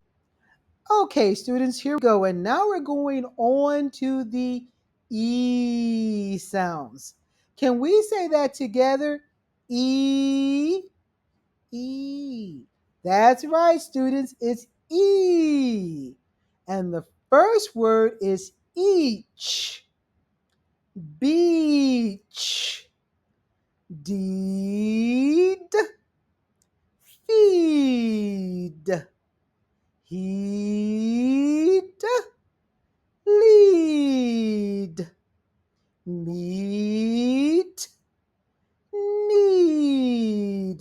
okay, students, here we go. And now we're going on to the E sounds. Can we say that together? E, E. That's right, students. It's E. And the first word is each. Beach. Deed. Feed. Heed. Lead. Meet. Need.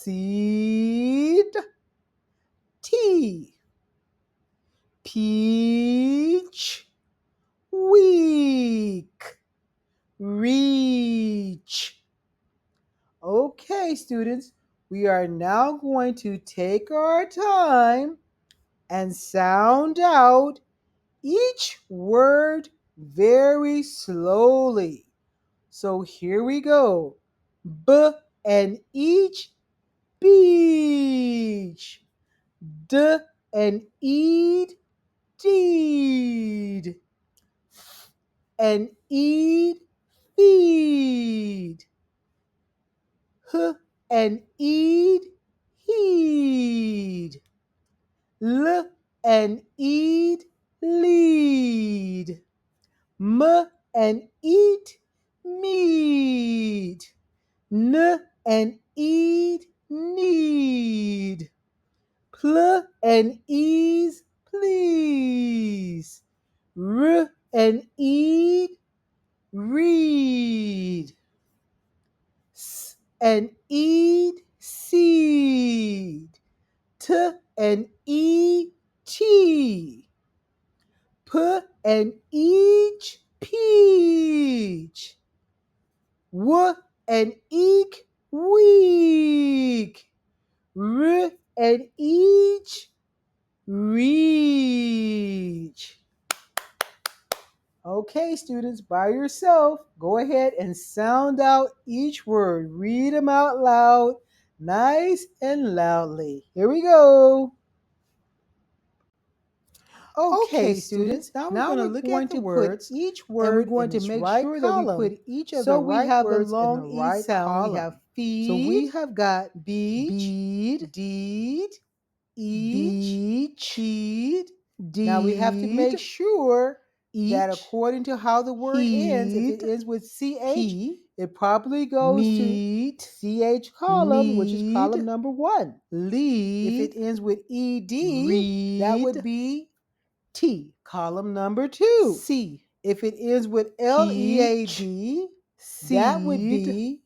seed, tea, peach, week, reach. Okay, students, we are now going to take our time and sound out each word very slowly. So here we go. B and each, beach. D and eat, deed. F and eat, feed. H and eat, heed. L and eat, lead. M and eat, meat. N and eat, need. Pl and ease, please. R and eat, read. S and eat, seed. T and eat, tea. P and each, peach. W and eek, week. R and each, reach. Okay, students, by yourself, go ahead and sound out each word. Read them out loud, nice and loudly. Here we go. Okay, Okay, students, students, now we're now going to we're look going at the to put words each and we're word going in to its make right sure that we column. put each of the So we right have the words in the long E right sound. We have column. So feed, we have got beach, bead, deed, each, beach, teed. Now we have to deed, make sure that each, according to how the word ends, if it heed, ends with CH, pea, it probably goes to meat, CH column, which is need, column number 1. If it lead, ends with ED, that read, would be T, column number 2. C, If it ends with peach, LEAD, that would seed, be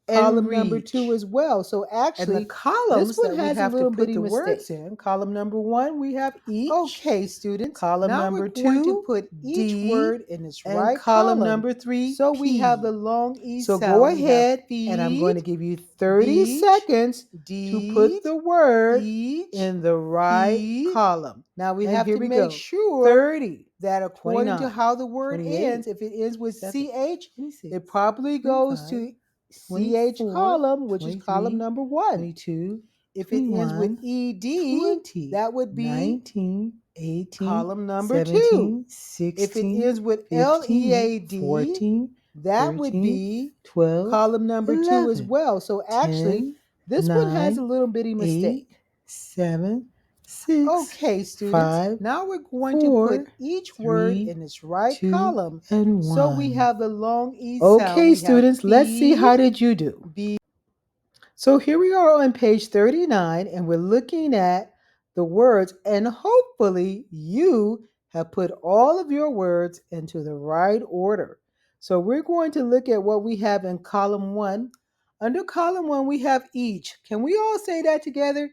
and column number 2 reach. as well. So And the actually, this columns one that we has a have to little put bitty the mistake. words in, Column number 1, we have each. okay, students, Column now we're number going to 2, put each D word in its and right column column. number 3, So we have the P. long E So go sound. We have ahead and I'm going feed, to give you 30 beach, seconds to deed, put the word each, in the right feed. column. Now we And have here to we make go. sure 30, that according to 29, how the word 28, ends, if it ends with 7, CH, 26, it probably goes 25, to CH 24, column, which is column 23, number 1. 22, If it ends with 21, ED, 20, that would be 19, 18, column number 2. 17, If it 16, ends with 15, LEAD, 14, that would 13, be 12, column number 2 as 11, well. So actually, 10, this one has a 9, little bitty 8, mistake. 7, 6, Okay, students, 5, now we're going to put 4, each word 3, in its right 2, column. and So we 1. have the long E sound. Okay, We have students, let's see feed, how did you do. be. So here we are on page 39, and we're looking at the words, and hopefully you have put all of your words into the right order. So we're going to look at what we have in column 1. Under column 1, we have each. Can we all say that together?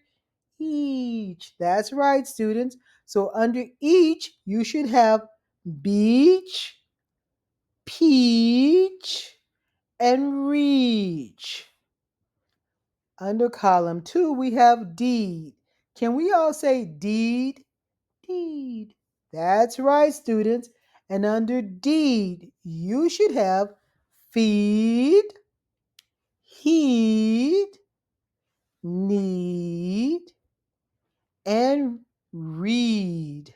Each. That's right, students. So under each, you should have beach, peach, and reach. Under column 2, we have deed. Can we all say deed? Deed. That's right, students. And under deed, you should have feed, heed, need, and read.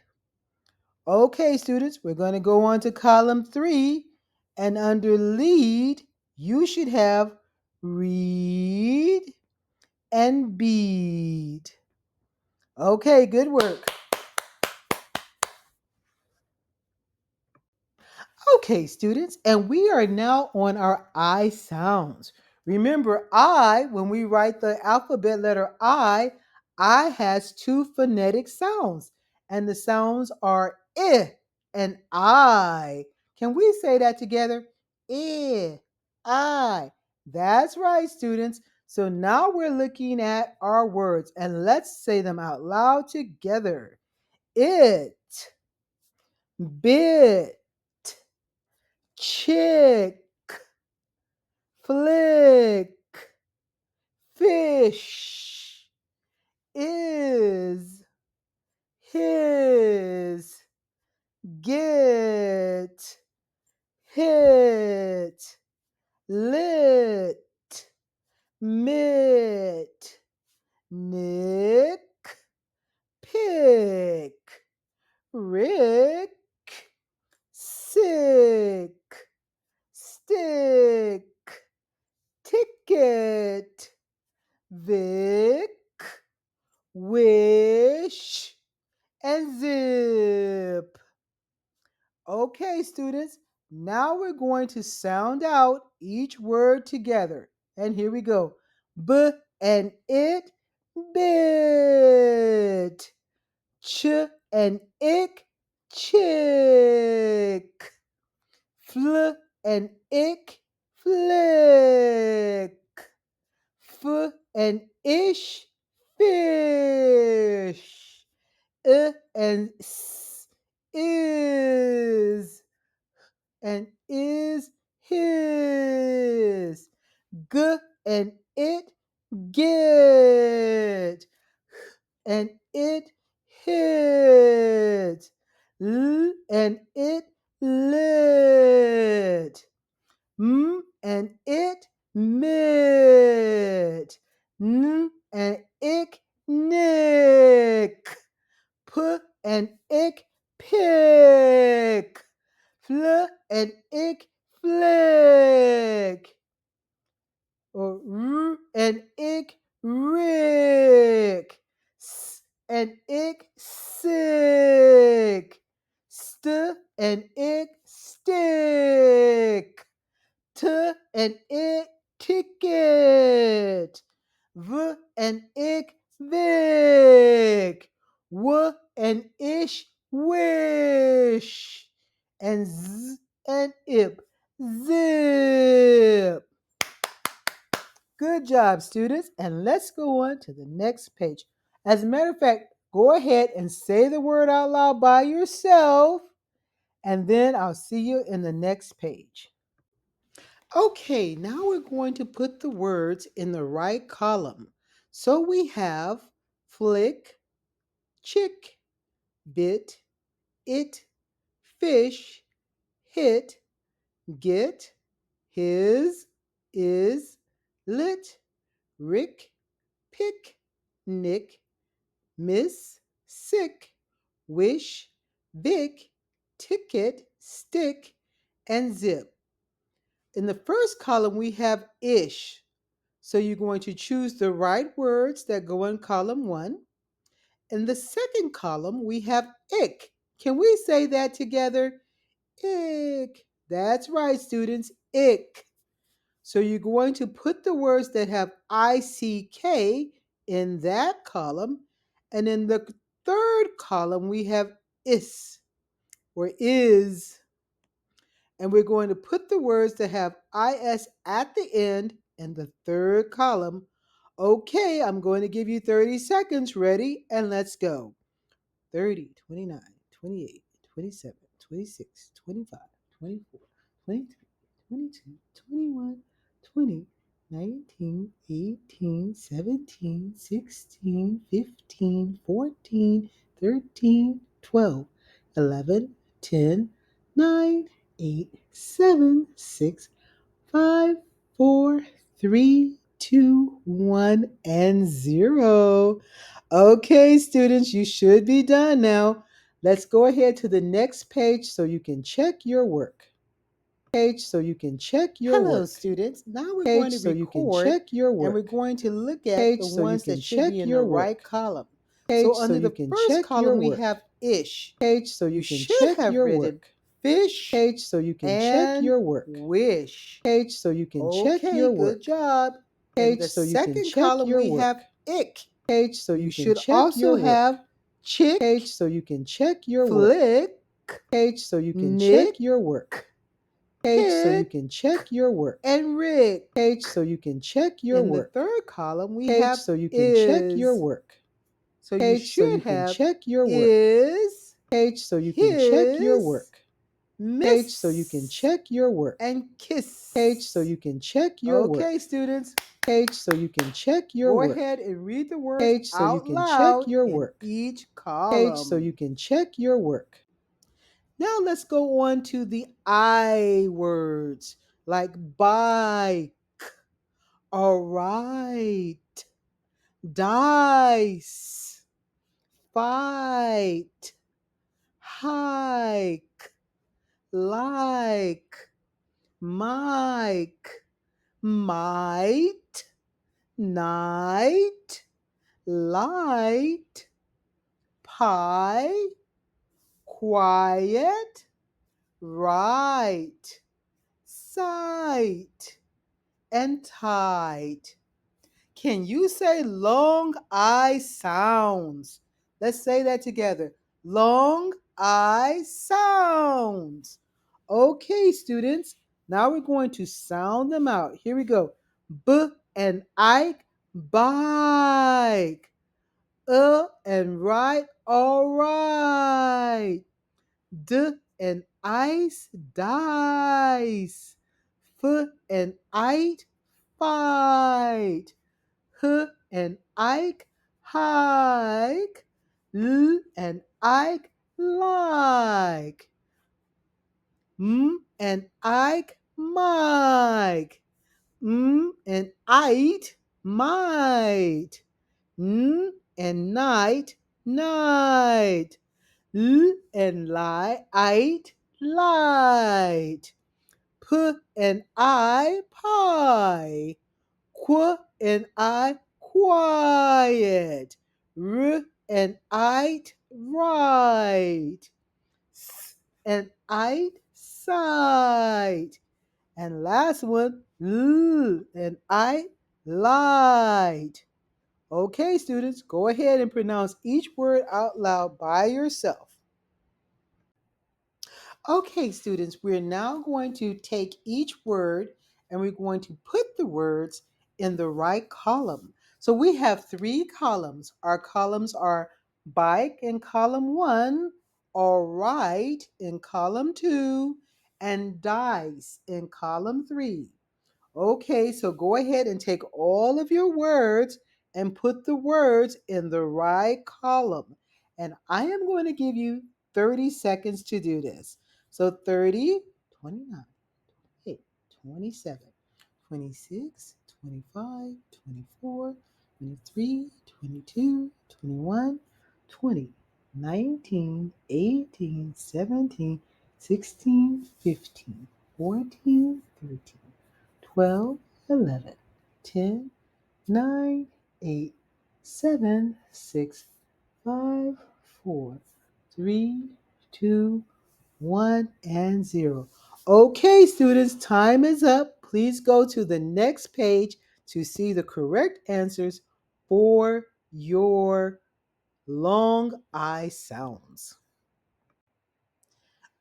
Okay, students, we're going to go on to column 3. And under lead, you should have read and bead. Okay, good work. Okay, students, and we are now on our I sounds. Remember, I, when we write the alphabet letter I has two phonetic sounds, and the sounds are and I. Can we say that together? I. That's right, students. So now we're looking at our words and let's say them out loud together. It, bit, chick, flick, fish, is, his, get, hit, lit, mit, nick, pick, Rick, sick, stick, ticket, Vic, wish, and zip. Okay, students, now we're going to sound out each word together. And here we go. B and it, bit. Ch and ick, chick. Fl and ick, flick. F and ish, fish. And is and is his. G and it, get. And it hit. L and it lit. And it mit. N and ick nick. P and ick pick. Fl and ick flick. Or r and ick rick. S and ick sick. St and ick stick. T and ick ticket. V and ick vic. W and ish wish. And z and ip zip. Good job, students. And let's go on to the next page. As a matter of fact, go ahead and say the word out loud by yourself, and then I'll see you in the next page. Okay, now we're going to put the words in the right column. So we have flick, chick, bit, it, fish, hit, get, his, is, lit, rick, pick, nick, miss, sick, wish, Vic, ticket, stick, and zip. In the first column, we have ish. So you're going to choose the right words that go in column 1. In the second column, we have ick. Can we say that together? Ick. That's right, students. Ick. So you're going to put the words that have ICK in that column. And in the third column, we have is or is. And we're going to put the words that have IS at the end in the third column. Okay, I'm going to give you 30 seconds. Ready? And let's go. 30, 29, 28, 27, 26, 25, 24, 23, 22, 21, 20, 19, 18, 17, 16, 15, 14, 13, 12, 11, 10, 9, 8, 7, 6, 5, 4, 3, 2, 1, and 0. Okay, students, you should be done now. Let's go ahead to the next page so you can check your work. Hello, students. Now we're going to record and we're going to look at the ones that should be in the right column. So under the first column, we have ish. You should have written fish and wish. Okay, good job. In the second column, we have ick. You should also have chick, flick, nick, Page so you Kid, can check your work. and Rick. Page so you can check your In the work. third column, we Page have so you can check your is. work. So you Page so you should can have check your work. is, Page so you can check your his, work. Page so you can miss, check your work. and Page so kiss. you can check your Okay, work. students, Page so you can check your go work. ahead and read the words Page so you out can check loud your in work. each Page so you column. can check your work. Now let's go on to the I words like bike, all right, dice, fight, hike, like, Mike, might, night, light, pie, quiet, right, sight, and tight. Can you say long I sounds? Let's say that together. Long I sounds. Okay, students. Now we're going to sound them out. Here we go. B and Ike, bike. And right, all right. D and ice, dice. F and ite, fight. H and Ike, hike. L and Ike, like. M and Ike, Mike. And Ite, might. N and night, night. L and ite, light. P and I, pie. Qu and I, quiet. R and I, right. S and I, sight. And last one, L and I, light. Okay, students, go ahead and pronounce each word out loud by yourself. Okay, students, we're now going to take each word and we're going to put the words in the right column. So we have three columns. Our columns are bike in column 1, all right in column 2, and dice in column 3. Okay, so go ahead and take all of your words and put the words in the right column. And I am going to give you 30 seconds to do this. So 30, 29, 28, 27, 26, 25, 24, 23, 22, 21, 20, 19, 18, 17, 16, 15, 14, 13, 12, 11, 10, 9, 8, 7, 6, 5, 4, 3, 2, 1, and 0. Okay, students, time is up. Please go to the next page to see the correct answers for your long I sounds.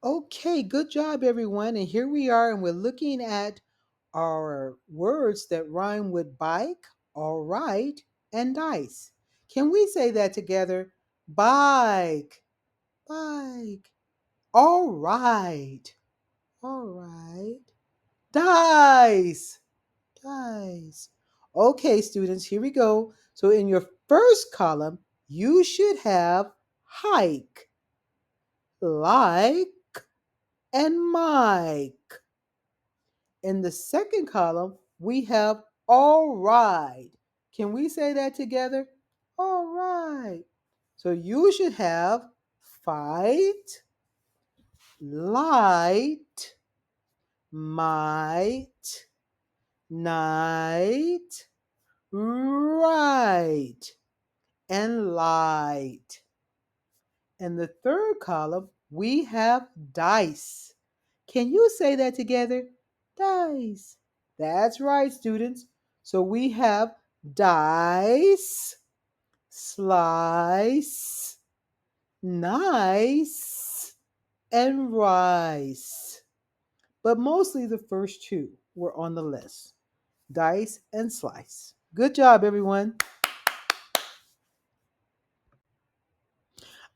Okay, good job, everyone. And here we are, and we're looking at our words that rhyme with bike, all right, and dice. Can we say that together? Bike, bike. All right, all right. Dice, dice. Okay, students, here we go. So in your first column, you should have hike, like, and Mike. In the second column, we have all right. Can we say that together? All right. So you should have fight, light, might, night, right, and light. In the third column, we have dice. Can you say that together? Dice. That's right, students. So we have dice, slice, nice, and rice. but mostly the first two were on the list: dice and slice. Good job, everyone.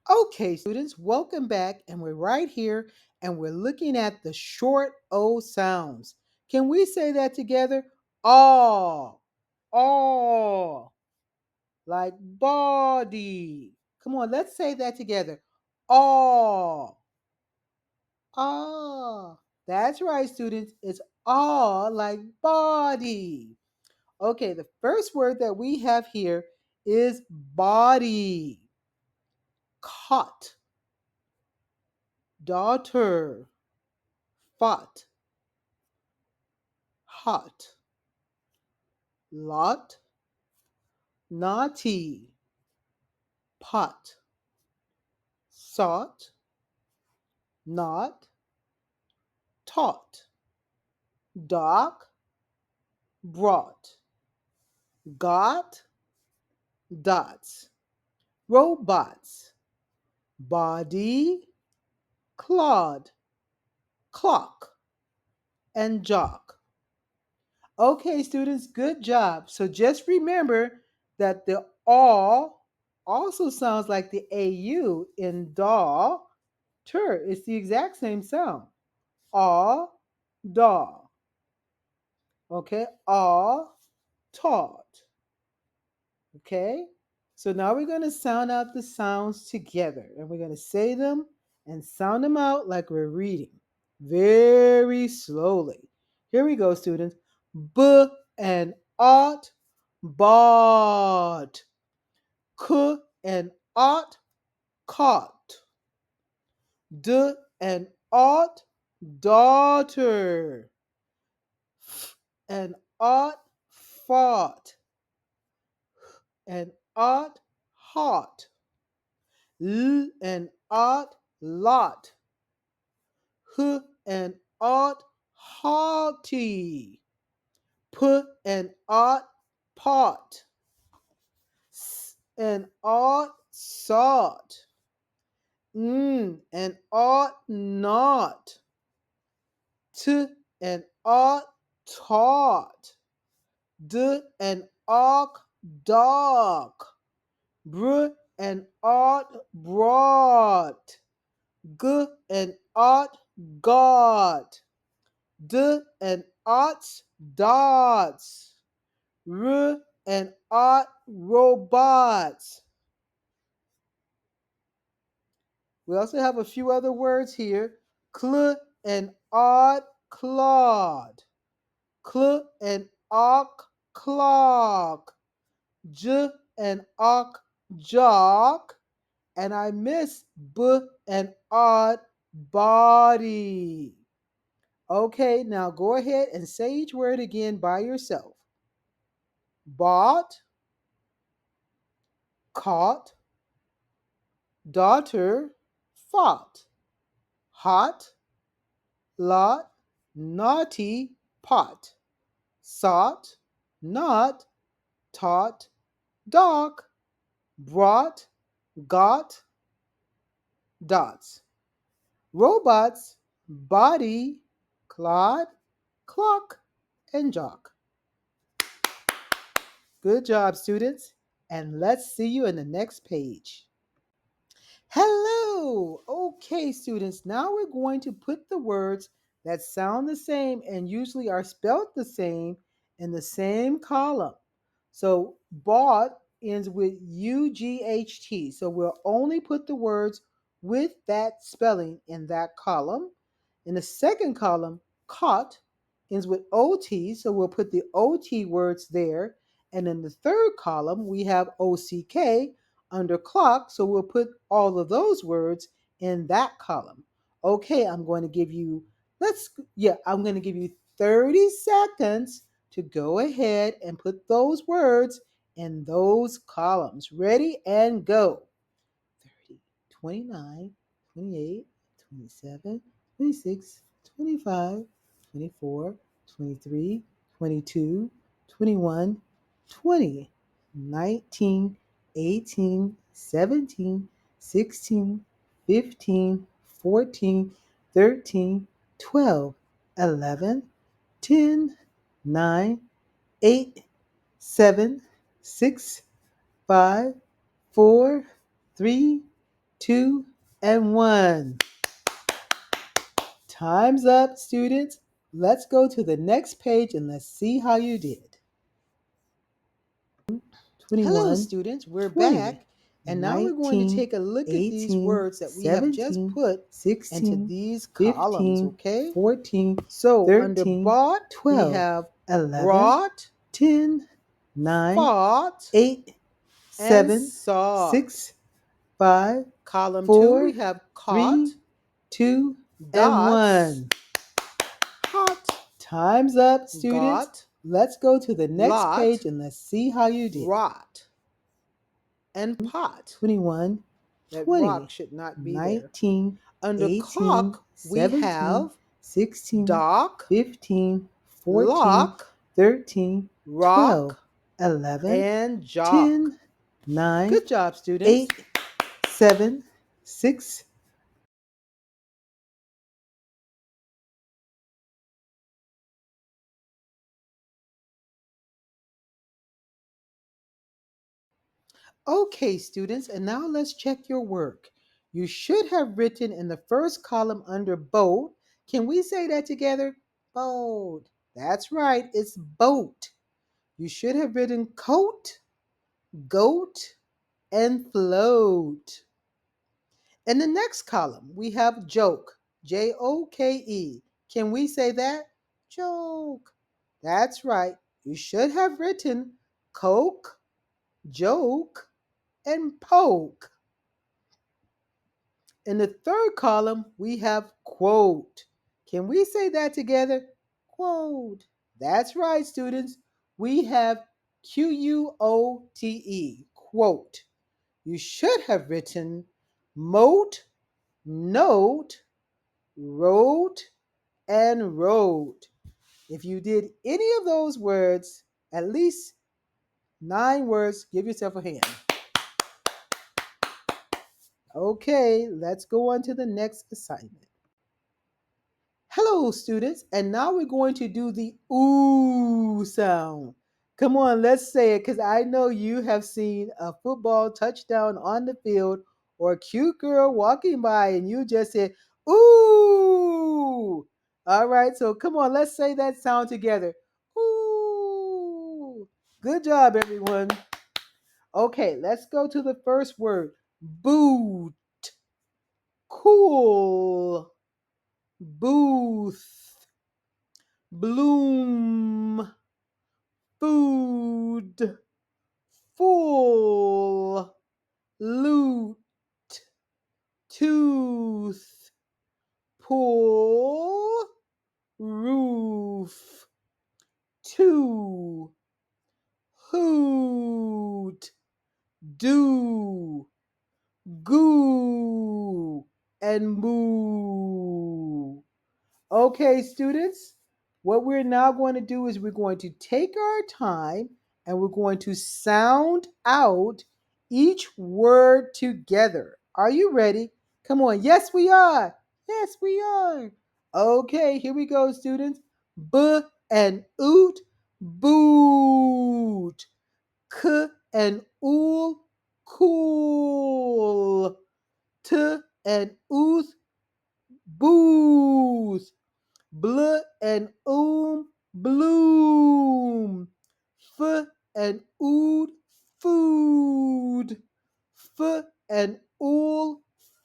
Okay, students, welcome back. And we're right here and we're looking at the short O sounds. Can we say that together? All, all, like body. Come on, let's say that together. All, all. That's right, students. It's all like body. Okay, the first word that we have here is body. Cot, daughter, fought, hot, lot, naughty, pot, sought, not, taught, dock, brought, got, dots, robots, body, clawed, clock, and jock. Okay, students, good job. So just remember that the all also sounds like the AU in doll. Sure, it's the exact same sound. All, doll. Okay, all, taught. Okay, so now we're going to sound out the sounds together and we're going to say them and sound them out like we're reading very slowly. Here we go, students. B and ought, bought. K and ought, caught. D and ought, daughter. F and ought, fought. And ought, hot. L and ought, lot. H and ought, haughty. P and ought, pot. S and ought, sought. And ought not. T and ought, taught. D and ought, dog. Br and ought, brought. G and ought, got. D and ought, dots. R and ought, robots. We also have a few other words here. Cl and ought, clawed. Cl and awk, clock. J and awk, jock. And I miss b and odd, body. Okay, now go ahead and say each word again by yourself. Bought, caught, daughter, fought, hot, lot, naughty, pot, sought, not, taught, dog, brought, got, dots. Robots, body, clod, clock, and jock. Good job, students. And let's see you in the next page. Hello! Okay, students, now we're going to put the words that sound the same and usually are spelled the same in the same column. So, bought ends with UGHT. So, we'll only put the words with that spelling in that column. In the second column, caught ends with OT. So, we'll put the OT words there. And in the third column, we have OCK under clock, so we'll put all of those words in that column. Okay, I'm going to give you 30 seconds to go ahead and put those words in those columns. Ready and go. 30, 29, 28, 27, 26, 25, 24, 23, 22, 21, 20, 19, 18, 17, 16, 15, 14, 13, 12, 11, 10, 9, 8, 7, 6, 5, 4, 3, 2, and 1. Time's up, students. Let's go to the next page and let's see how you did. Hello, 21, students. We're 20, back, and now we're going to 19, take a look at these 18, words that we have just 17, put into 16, these columns, 15, okay? 14, So under 13, bought, we 12, have 11, brought, 10, 9, fought, 8, and 7, sought. 6, 5, Column 2, we 4, have caught, 3, 2, and dots, 1. hot, Time's up, students. got, Let's go to the next lot, page and let's see how you did. rot, and pot. 21, That 20, rock should not be there. 19, Under 18, caulk, we 17, have 16, dock, 15, 14, lock, 13, 12, rock, 11, and jock. 10, 9, Good job, students. 8, 7, 6. Okay, students, and now let's check your work. You should have written in the first column under boat. Can we say that together? Boat. That's right, it's boat. You should have written coat, goat, and float. In the next column, we have joke, Joke. Can we say that? Joke. That's right. You should have written coke, joke, and poke. In the third column, we have quote. Can we say that together? Quote. That's right, students. We have Quote, quote. You should have written moat, note, wrote, and wrote. If you did any of those words, at least 9 words, give yourself a hand. Okay, let's go on to the next assignment. Hello, students, and now we're going to do the ooh sound. Come on, let's say it because I know you have seen a football touchdown on the field or a cute girl walking by and you just said, ooh. All right, so come on, let's say that sound together. Ooh. Good job, everyone. Okay, let's go to the first word boot, cool, booth, bloom, food, full, loot, tooth, pull, roof, two, hoot, do, goo, and moo. Okay, students, what we're now going to do is we're going to take our time and we're going to sound out each word together. Are you ready? Come on. Yes, we are. Yes, we are. Okay, here we go, students. B and oot, boot. K and ool, cool. T and ooth, booth. Bl and bloom. F and ood, food. F and ool,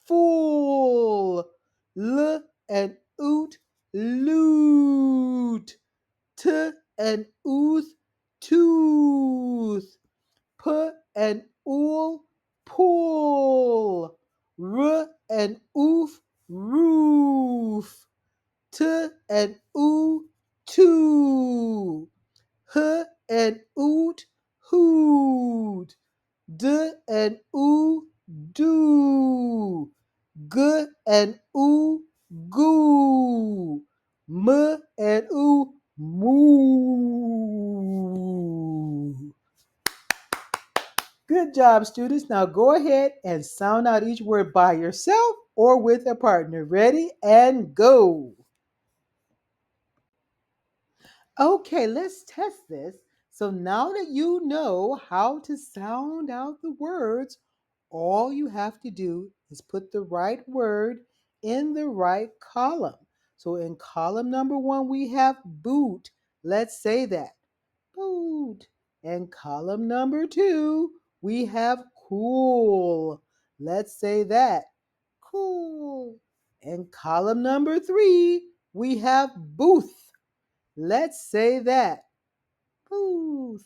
fool. L and oot, loot. T and ooth, tooth. P and ool, pool. R and oof, roof. T and oo, two. H and oot, hoot. D and oo, do. G and oo, goo. M and oo, moo. Good job, students. Now go ahead and sound out each word by yourself or with a partner. Ready and go. Okay, let's test this. So now that you know how to sound out the words, all you have to do is put the right word in the right column. So in column number 1, we have boot. Let's say that. Boot. And column number 2, we have cool. Let's say that. Cool. And column number 3, we have booth. Let's say that. Booth.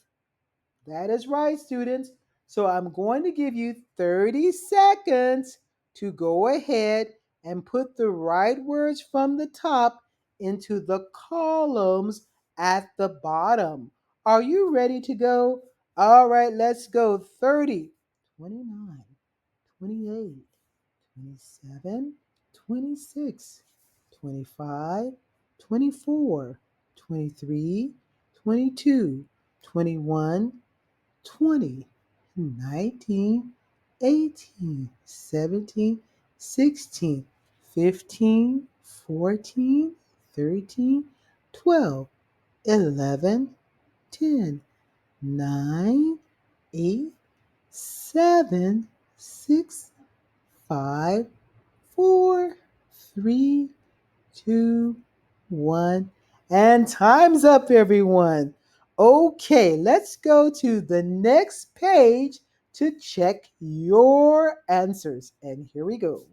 That is right, students. So I'm going to give you 30 seconds to go ahead and put the right words from the top into the columns at the bottom. Are you ready to go? All right, let's go. 30, 29, 28, 27, 26, 25, 24, 23, 22, 21, 20, 19, 18, 17, 16, 15, 14, 13, 12, 11, 10, 9, 8, 7, 6, 5, 4, 3, 2, 1. And time's up, everyone. Okay, let's go to the next page to check your answers. And here we go.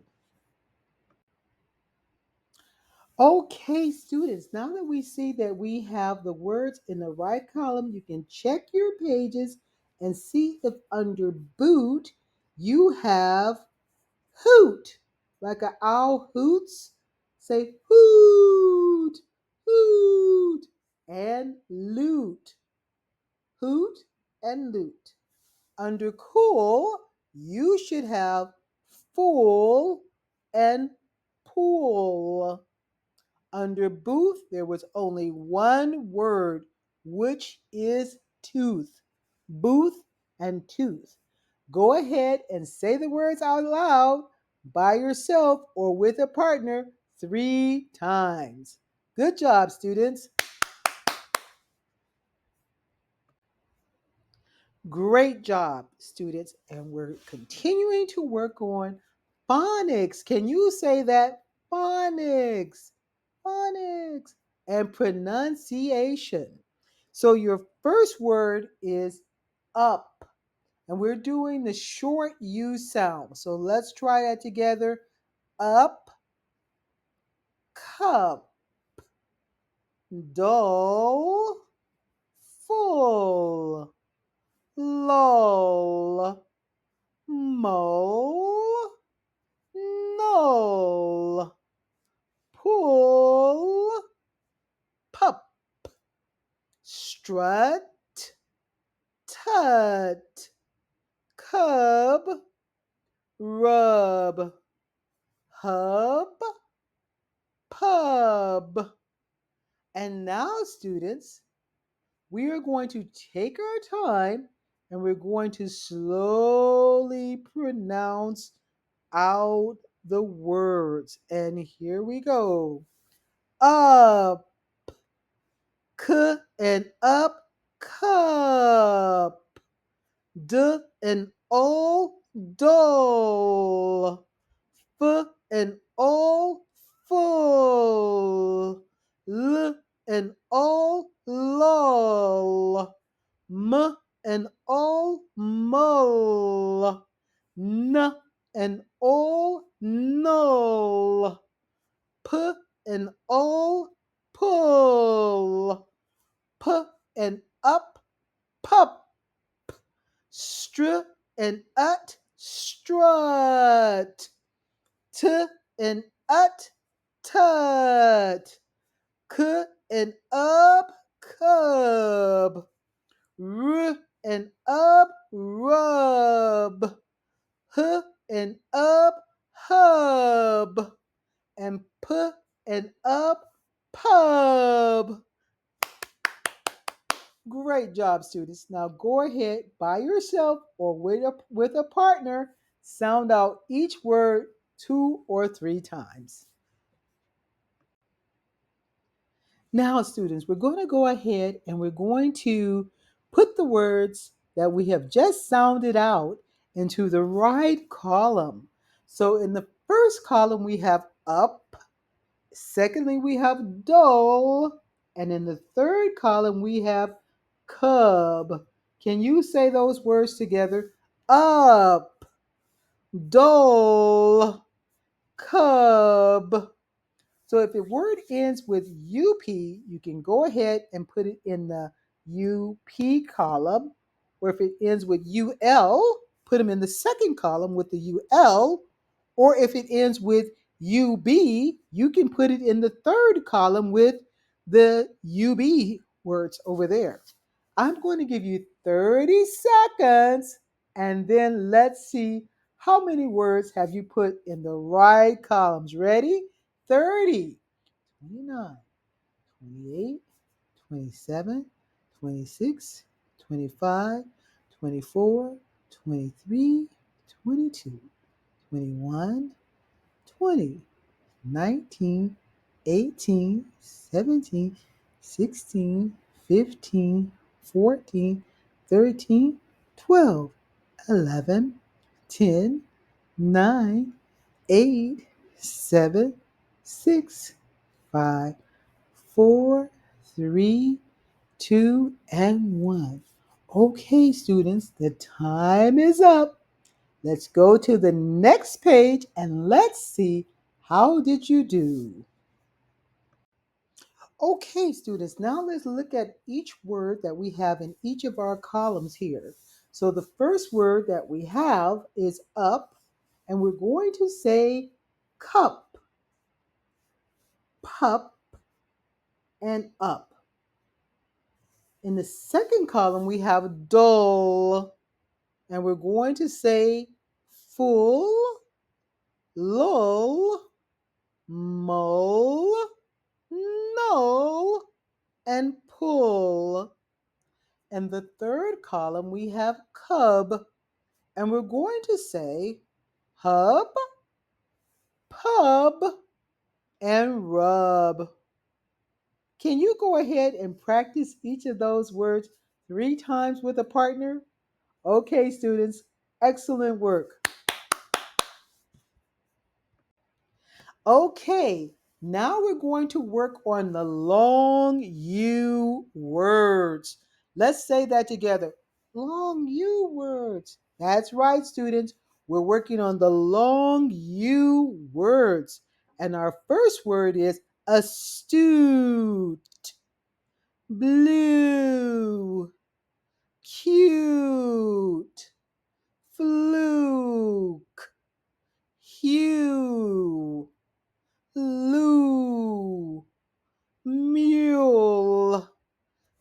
Okay, students, now that we see that we have the words in the right column, you can check your pages and see if under boot you have hoot. Like an owl hoots, say hoot, hoot, and loot. Hoot and loot. Under cool, you should have full and pool. Under booth, there was only one word, which is tooth. Booth and tooth. Go ahead and say the words out loud by yourself or with a partner 3 times. Good job, students. Great job, students. And we're continuing to work on phonics. Can you say that? Phonics. Phonics. And pronunciation. So your first word is up. And we're doing the short U sound. So let's try that together. Up, cup, dull, full, lull, mull, null, pull, pup, strut, tut, cub, rub, hub, pub. And now, students, we are going to take our time and we're going to slowly pronounce out the words. And here we go. Up, k and up, cup. D and o, dull. F and o, full. L and o, lull. M and o, mull. N and o, null. P and o, pull. P and up, pup. Str and ut, strut. T and ut, tut. C and up, cub. R and up, rub. H and up, hub. And p and up, pub. Great job, students. Now go ahead by yourself or with a partner, sound out each word 2 or 3 times. Now, students, we're going to go ahead and we're going to put the words that we have just sounded out into the right column. So in the first column, we have up. Secondly, we have dull. And in the third column, we have cub. Can you say those words together? Up, dull, cub. So if a word ends with UP, you can go ahead and put it in the UP column. Or if it ends with UL, put them in the second column with the UL. Or if it ends with UB, you can put it in the third column with the UB words over there. I'm going to give you 30 seconds and then let's see how many words have you put in the right columns. Ready? 30, 29, 28, 27, 26, 25, 24, 23, 22, 21, 20, 19, 18, 17, 16, 15, 14, 13, 12, 11, 10, 9, 8, 7, 6, 5, 4, 3, 2, and 1. Okay, students, the time is up. Let's go to the next page and let's see how did you do. Okay, students, now let's look at each word that we have in each of our columns here. So the first word that we have is up, and we're going to say cup, pup, and up. In the second column, we have dull, and we're going to say full, lull, mull, null, and pull. In the third column, we have cub, and we're going to say hub, pub, and rub. Can you go ahead and practice each of those words 3 times with a partner? Okay, students, excellent work. Okay, now we're going to work on the long U words. Let's say that together. Long U words. That's right, students. We're working on the long U words. And our first word is astute, blue, cute, fluke, hue, loo, mule,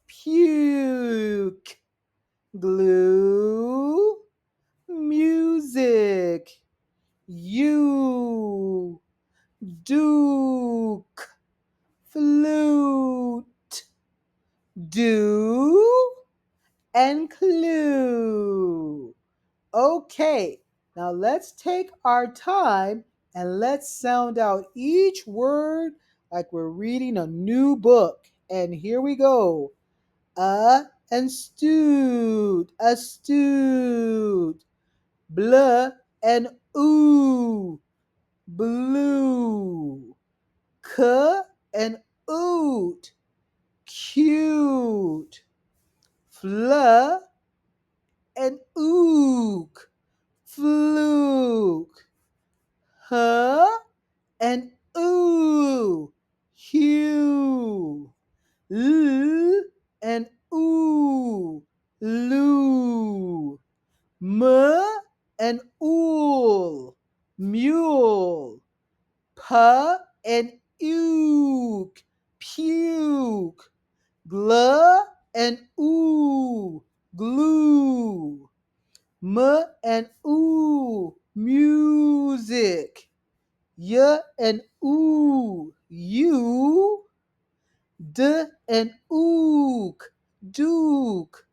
puke, glue, music, you, duke, flute, do, and clue. Okay, now let's take our time and let's sound out each word like we're reading a new book. And here we go. And stewed, astute. Blah and ooh, blue. K and oot, cute. Fla and ook, fluke. Huh and ooh, hue. L and ooh, loo. M and ool, mule. P and uke, puke. Gl and oo, glue. M and oo, music. Y and oo, you. D and ook, duke.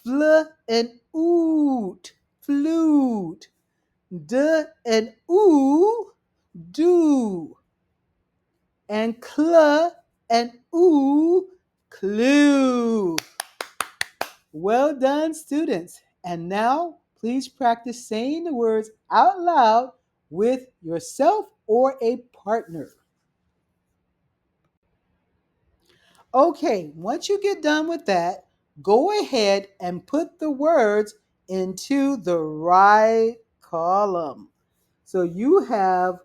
Fl and oot, flute. D and oo, do. And cl and ooh, clue. Well done, students. And now, please practice saying the words out loud with yourself or a partner. Okay, once you get done with that, go ahead and put the words into the right column. So you have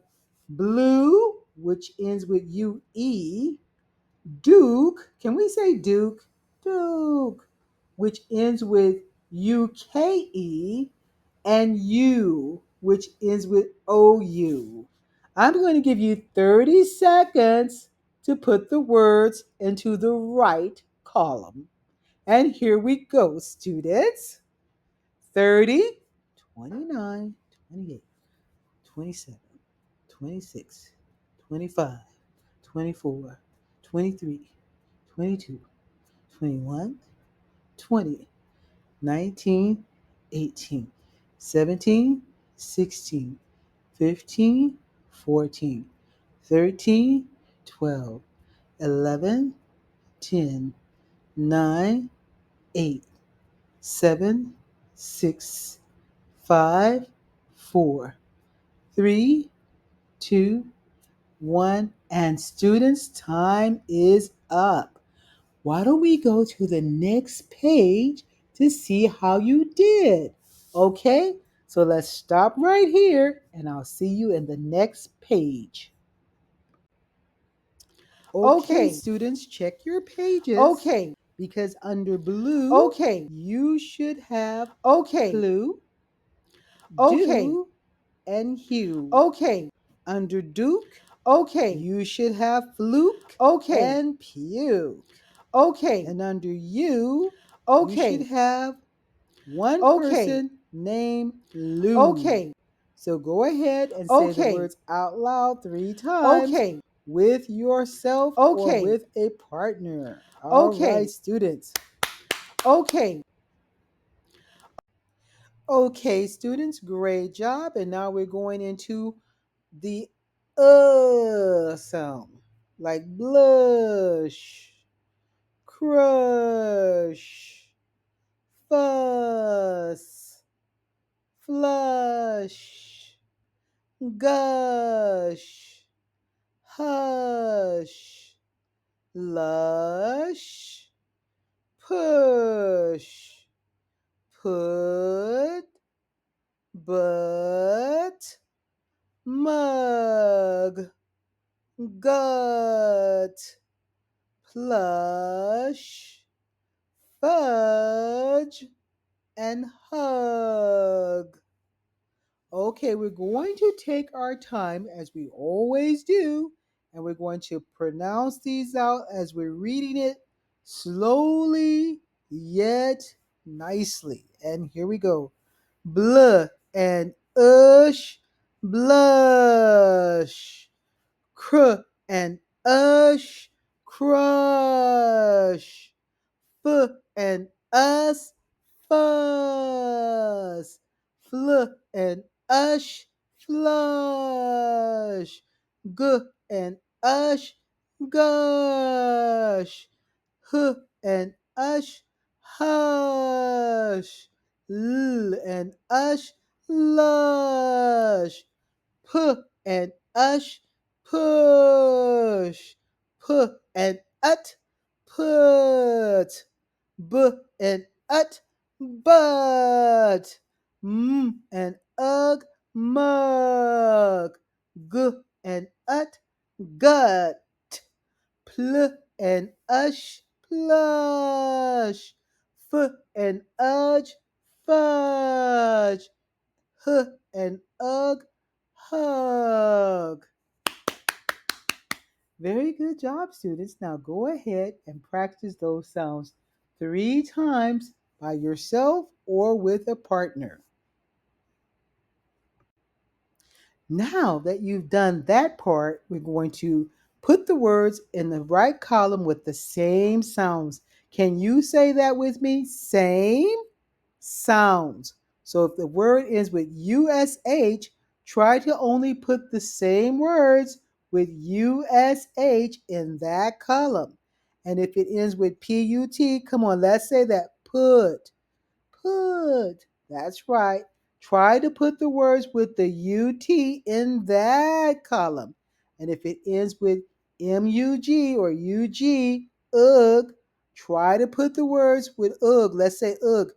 blue, which ends with UE, Duke, can we say Duke? Duke, which ends with UKE, and U, which ends with OU. I'm going to give you 30 seconds to put the words into the right column. And here we go, students. 30, 29, 28, 27, 26, 25, 24, 23, 22, 21, 20, 19, 18, 17, 16, 15, 14, 13, 12, 11, 10, 9, 8, 7, 6, 5, 4, 3, 2, 1. And students, time is up. Why don't we go to the next page to see how you did? Okay, so let's stop right here and I'll see you in the next page. Okay, students, check your pages. Okay, because under blue, you should have clue, do, and hue. Okay, under Duke, you should have fluke and puke. Okay, and under you, you should have one person named Lou. Okay, so go ahead and say the words out loud 3 times with yourself or with a partner. All right, students. Okay. Okay, students, great job. And now we're going into the sound, like blush, crush, fuss, flush, gush, hush, lush, push, put, but, mug, gut, plush, fudge, and hug. Okay, we're going to take our time as we always do, and we're going to pronounce these out as we're reading it slowly yet nicely. And here we go. Bluh and ush, blush. Cr and ush, crush. F and us, fuss. Fl and ush, flush. G and ush, gush. H and ush, hush. L and ush, lush. P and ush, push. P and ut, put. B and ut, but. M and ugh, mug. G and ut, gut. Pl and ush, plush. F and udge, fudge. H and ugh, hug. Very good job, students. Now go ahead and practice those sounds 3 times by yourself or with a partner. Now that you've done that part, we're going to put the words in the right column with the same sounds. Can you say that with me? Same sounds. So if the word ends with USH, try to only put the same words with USH in that column. And if it ends with put, come on, let's say that. Put. Put. That's right. Try to put the words with the UT in that column. And if it ends with MUG or UG, ugh, try to put the words with ugh. Let's say ugh.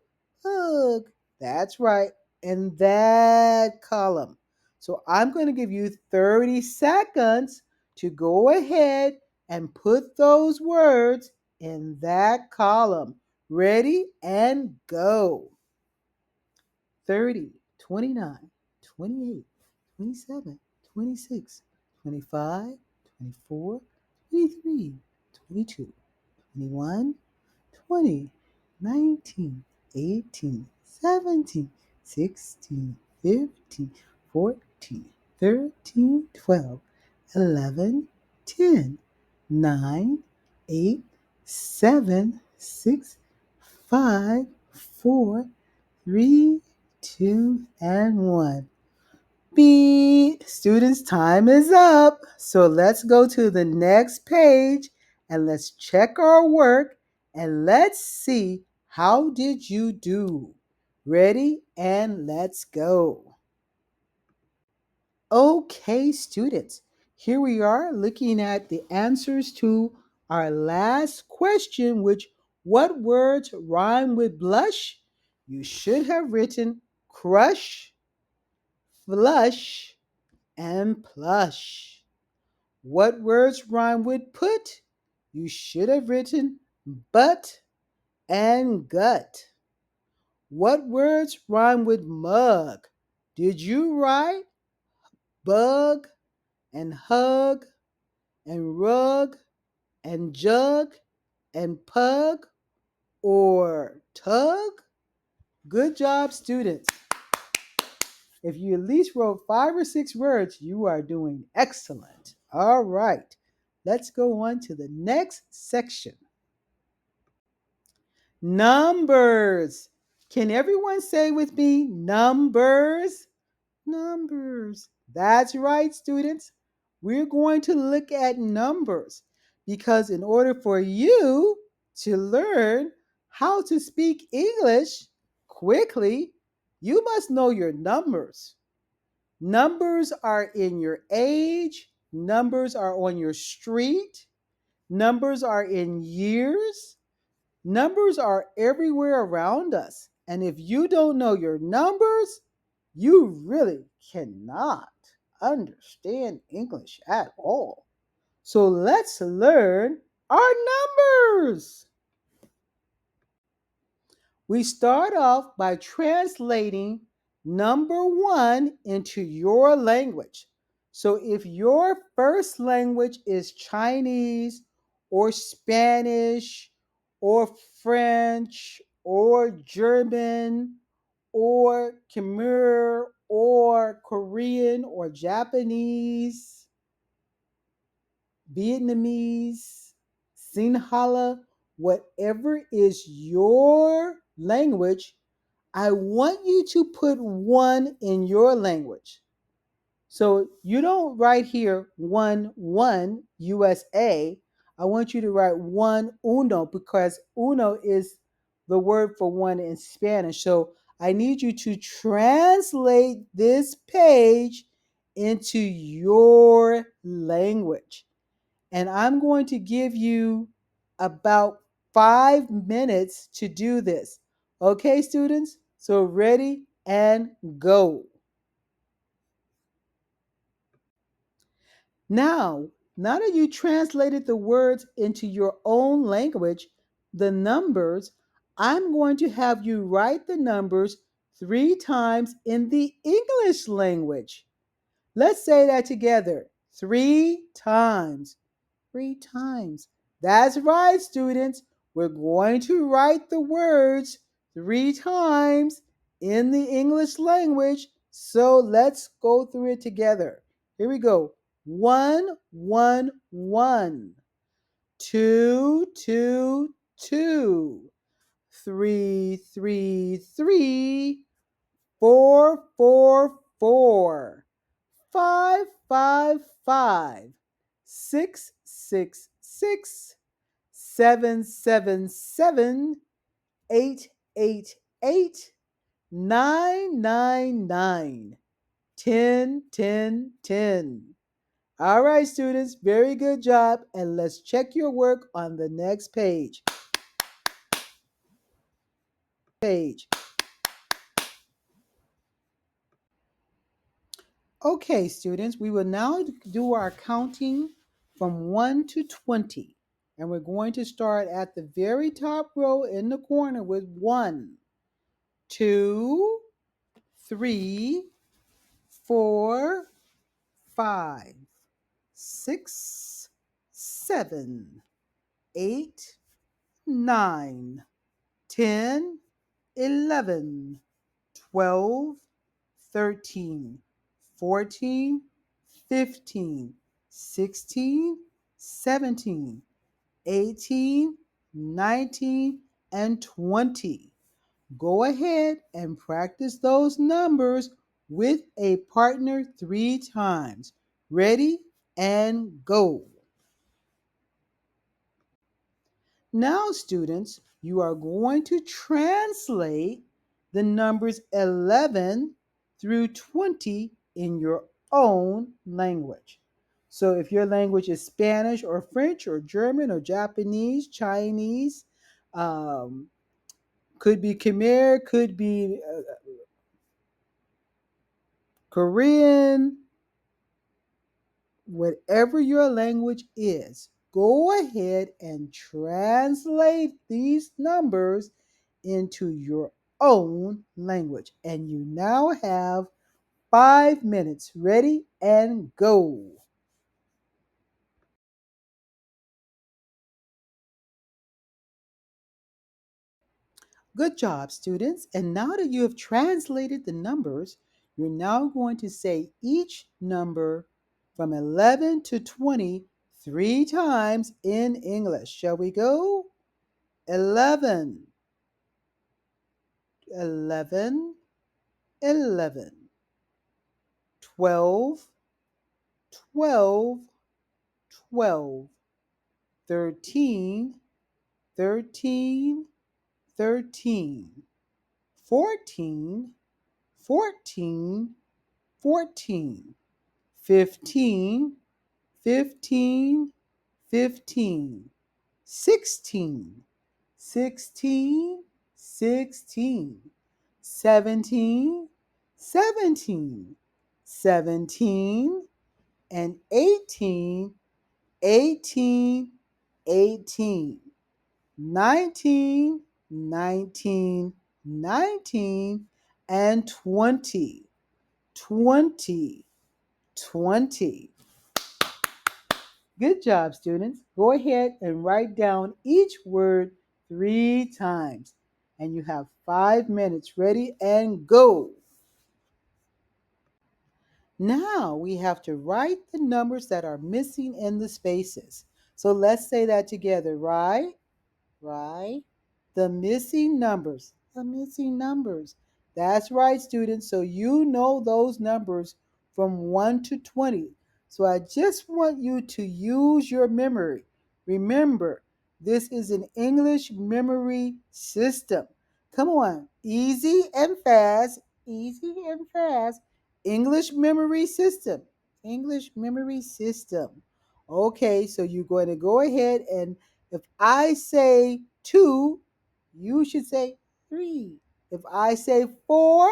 Ugh. That's right. In that column. So I'm going to give you 30 seconds to go ahead and put those words in that column. Ready and go. 30, 29, 28, 27, 26, 25, 24, 23, 22, 21, 20, 19, 18, 17, 16, 15, 14, 13, 12, 11, 10, 9, 8, 7, 6, 5, 4, 3, 2, and 1. Beep. Students, time is up. So let's go to the next page and let's check our work and let's see how did you do. Ready? And let's go. Okay, students. Here we are looking at the answers to our last question, which what words rhyme with blush? You should have written crush, flush, and plush. What words rhyme with put? You should have written butt and gut. What words rhyme with mug? Did you write bug and hug and rug and jug and pug or tug? Good job, students. If you at least wrote 5 or 6 words, you are doing excellent. All right, let's go on to the next section. Numbers. Can everyone say with me, numbers? Numbers. That's right, students. We're going to look at numbers because in order for you to learn how to speak English quickly, you must know your numbers. Numbers are in your age, numbers are on your street, numbers are in years, numbers are everywhere around us. And if you don't know your numbers, you really cannot understand English at all. So let's learn our numbers. We start off by translating number 1 into your language. So if your first language is Chinese or Spanish or French or German or Khmer or Korean or Japanese, Vietnamese, Sinhala, whatever is your language, I want you to put 1 in your language. So you don't write here 1 USA. I want you to write 1 uno because uno is the word for 1 in Spanish. So I need you to translate this page into your language. And I'm going to give you about 5 minutes to do this. Okay, students? So ready and go. Now that you translated the words into your own language, the numbers, I'm going to have you write the numbers 3 times in the English language. Let's say that together. 3 times. 3 times. That's right, students. We're going to write the words 3 times in the English language. So let's go through it together. Here we go. 1, 1, 1. 2, 2, 2. 3, 3, 3. 4, 4, 4. 5, 5, 5. 6, 6, 6. 777 888 999 10 10 10. All right, students, very good job. And let's check your work on the next page. Okay, students, we will now do our counting from 1 to 20. And we're going to start at the very top row in the corner with 1, 2, 3, 4, 5, 6, 7, 8, 9, 10, 11, 12, 13, 14, 15, 16, 17, 18, 19, and 20. Go ahead and practice those numbers with a partner 3 times. Ready and go. Now, students, you are going to translate the numbers 11 through 20 in your own language. So, if your language is Spanish or French or German or Japanese, Chinese, um, could be Khmer, could be Korean, whatever your language is, go ahead and translate these numbers into your own language. And you now have 5 minutes. Ready and go. Good job, students. And now that you have translated the numbers, you're now going to say each number from 11 to 20 3 times in English. Shall we go? 11, 11, 11, 12, 12, 12, 13, 13, 13, 14, 14, 14, 15, 15, 15, 16, 16, 16, 17, 17, 17, and 18, 18, 18, 19, 19, 19, and 20, 20, 20. Good job, students. Go ahead and write down each word 3 times. And you have 5 minutes. Ready and go. Now we have to write the numbers that are missing in the spaces. So let's say that together. Right? The missing numbers. The missing numbers. That's right, students. So you know those numbers from 1 to 20. So I just want you to use your memory. Remember, this is an English memory system. Come on, easy and fast, easy and fast. English memory system. English memory system. Okay, so you're going to go ahead and if I say 2, you should say 3. If I say 4,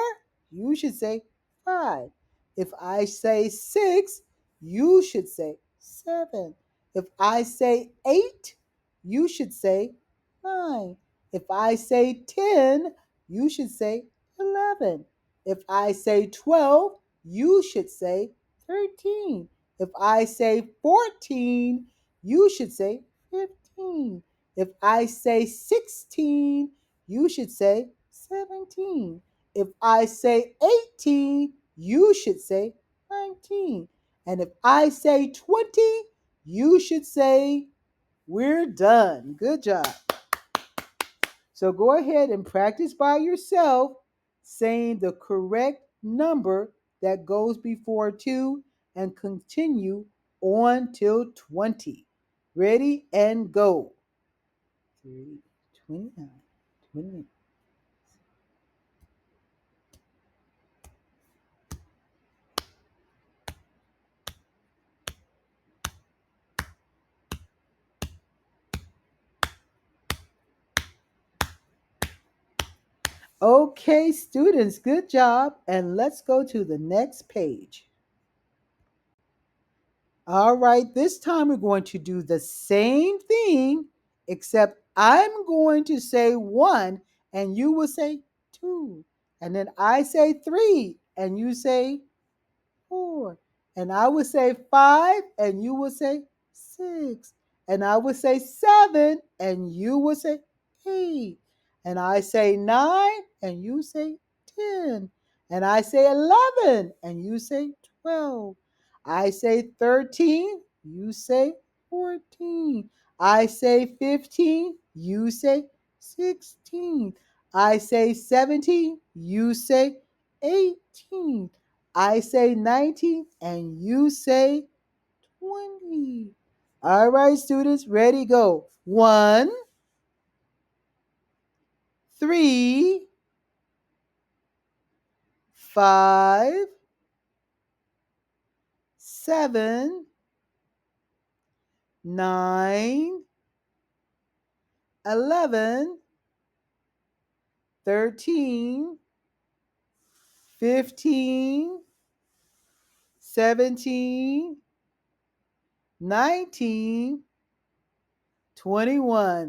you should say 5. If I say 6, you should say 7. If I say 8, you should say 9. If I say 10, you should say 11. If I say 12, you should say 13. If I say 14, you should say 15. If I say 16, you should say 17. If I say 18, you should say 19. And if I say 20, you should say, we're done. Good job. So go ahead and practice by yourself saying the correct number that goes before 2 and continue on till 20. Ready and go. 30, 29, 28. Okay, students, good job. And let's go to the next page. All right, this time we're going to do the same thing, except I'm going to say one and you will say two. And then I say three and you say four. And I would say five, and you would say six. And I would say seven, and you would say eight. And I say nine, and you say 10. And I say 11, and you say 12. I say 13, you say 14. I say 15, you say 16. I say 17, you say 18. I say 19 and you say 20. All right, students, ready, go. 1, 3, 5, 7, 9, 11, 13, 15, 17, 19, 21.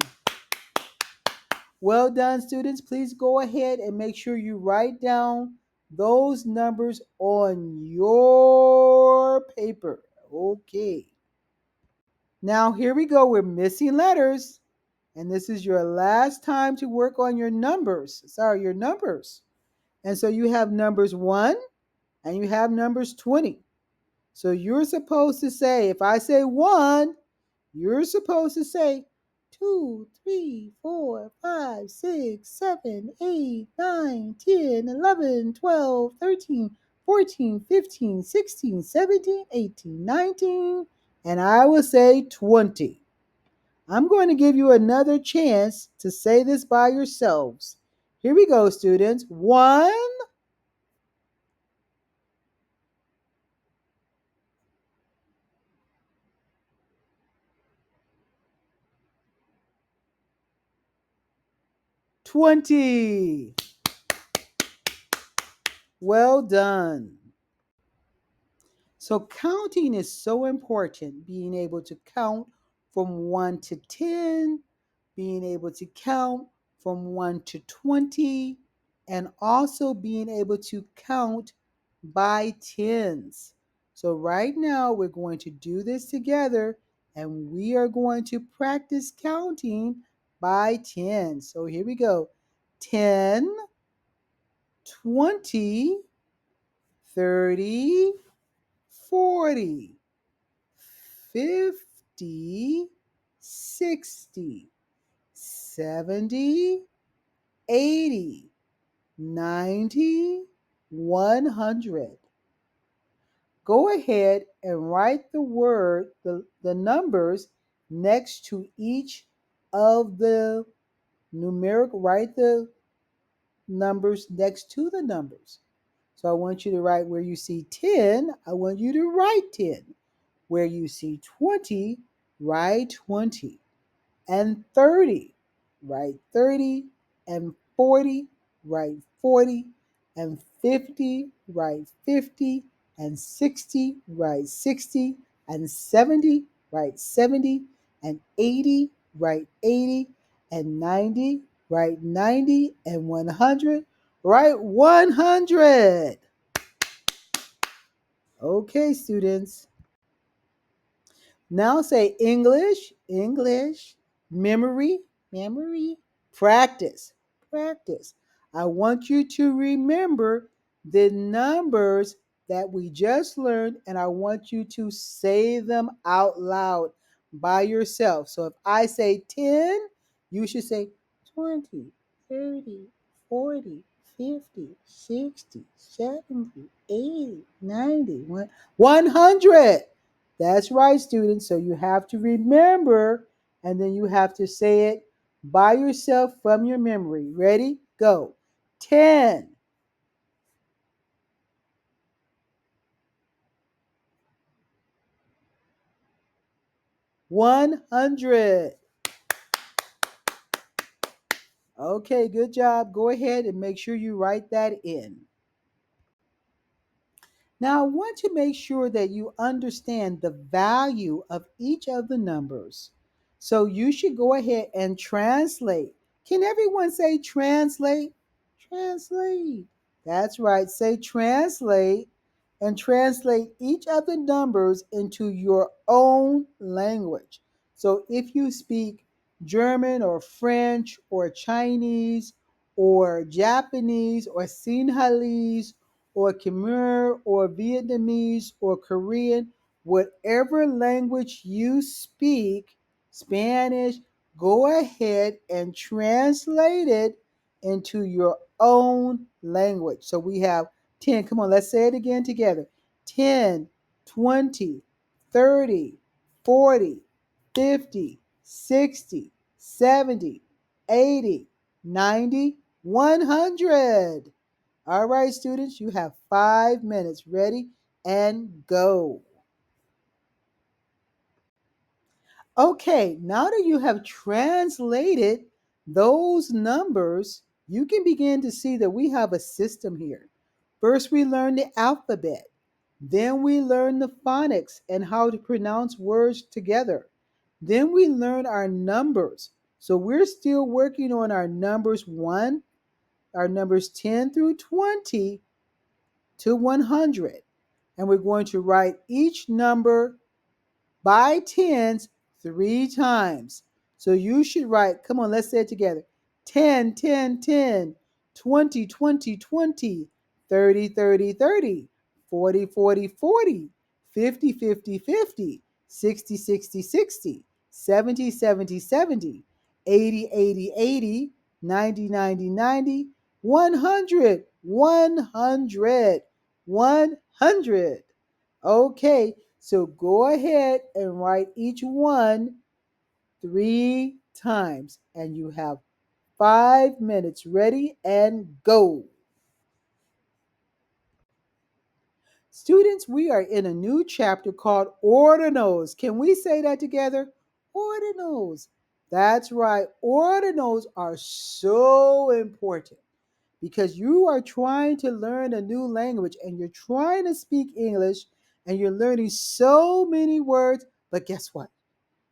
Well done, students. Please go ahead and make sure you write down those numbers on your paper. Okay. Now, here we go. We're missing letters. And this is your last time to work on your numbers. Sorry, your numbers. And so you have numbers 1 and you have numbers 20. So you're supposed to say, if I say 1, you're supposed to say 2, 3, 4, 5, 6, 7, 8, 9, 10, 11, 12, 13, 14, 15, 16, 17, 18, 19, and I will say 20. I'm going to give you another chance to say this by yourselves. Here we go, students. 1, 20. Well done. So counting is so important, being able to count from 1 to 10, being able to count from 1 to 20, and also being able to count by tens. So right now we're going to do this together and we are going to practice counting by 10. So here we go. 10, 20, 30, 40, 50, 60, 70, 80, 90, 100. Go ahead and write the numbers next to each of the numeric, write the numbers next to the numbers. So I want you to write where you see 10, I want you to write 10. Where you see 20, write 20. And 30, write 30. And 40, write 40. And 50, write 50. And 60, write 60. And 70, write 70. And 80, write 80. And 90, write 90. And 100, write 100. Okay, students. Now say English, English, memory, memory, practice, practice. I want you to remember the numbers that we just learned, and I want you to say them out loud by yourself. So if I say 10, you should say 20, 30, 40, 50, 60, 70, 80, 90, 100. That's right, students. So you have to remember, and then you have to say it by yourself from your memory. Ready? Go. 10, 100. Okay, good job. Go ahead and make sure you write that in. Now, I want to make sure that you understand the value of each of the numbers. So you should go ahead and translate. Can everyone say translate? Translate. That's right. Say translate and translate each of the numbers into your own language. So if you speak German or French or Chinese or Japanese or Sinhalese or Khmer or Vietnamese or Korean, whatever language you speak, Spanish, go ahead and translate it into your own language. So we have 10. Come on, let's say it again together. 10, 20, 30, 40, 50, 60, 70, 80, 90, 100. All right, students, you have 5 minutes. Ready and go. Okay, now that you have translated those numbers, you can begin to see that we have a system here. First, we learn the alphabet. Then we learn the phonics and how to pronounce words together. Then we learn our numbers. So we're still working on our numbers 1, our numbers 10 through 20 to 100. And we're going to write each number by tens 3 times. So you should write, come on, let's say it together. 10, 10, 10, 20, 20, 20, 30, 30, 30, 40, 40, 40, 50, 50, 50, 60, 60, 60, 70, 70, 70, 80, 80, 80, 90, 90, 90, 100, 100, 100. Okay, so go ahead and write each one 3 times, and you have 5 minutes. Ready and go. Students, we are in a new chapter called ordinals. Can we say that together? Ordinals. That's right. Ordinals are so important because you are trying to learn a new language and you're trying to speak English and you're learning so many words. But guess what?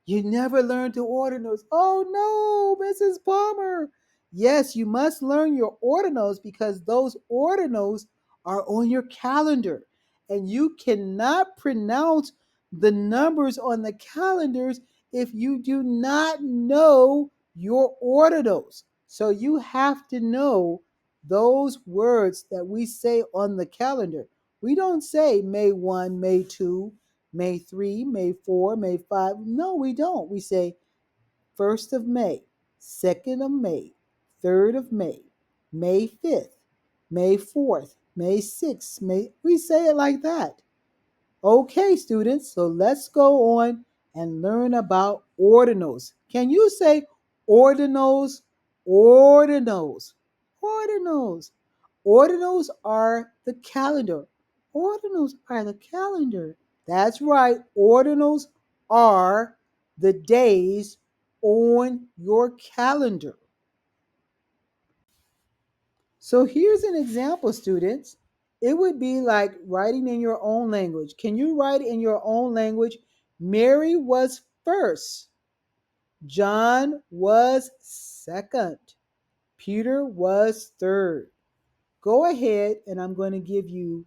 You never learned to ordinals. Oh no, Mrs. Palmer. Yes, you must learn your ordinals because those ordinals are on your calendar. And you cannot pronounce the numbers on the calendars if you do not know your ordinals. So you have to know those words that we say on the calendar. We don't say May 1, May 2, May 3, May 4, May 5. No, we don't. We say 1st of May, 2nd of May, 3rd of May, May 5th, May 4th, May 6th. We say it like that. Okay, students, so let's go on and learn about ordinals. Can you say ordinals? Ordinals. Ordinals. Ordinals are the calendar. Ordinals are the calendar. That's right. Ordinals are the days on your calendar. So here's an example, students. It would be like writing in your own language. Can you write in your own language? Mary was first. John was second. Peter was third. Go ahead and I'm going to give you,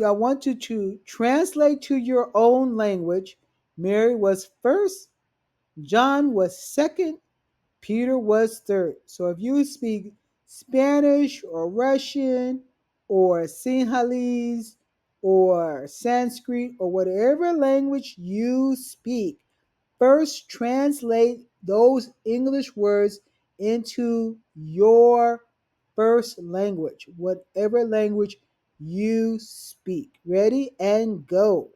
I want you to translate to your own language. Mary was first. John was second. Peter was third. So if you speak Spanish or Russian or Sinhalese or Sanskrit or whatever language you speak, first translate those English words into your first language, whatever language you speak. Ready and go.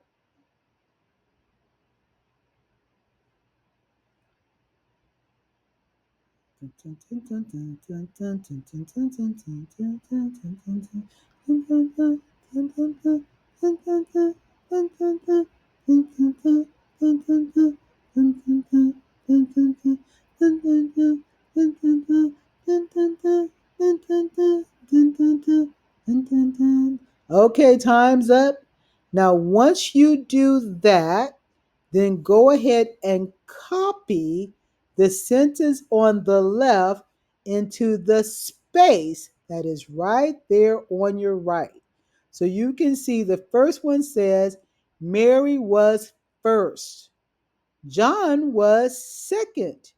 Okay, time's up. Now, once you do that, then go ahead and copy the sentence on the left into the space that is right there on your right. So you can see the first one says, Mary was first, John was second,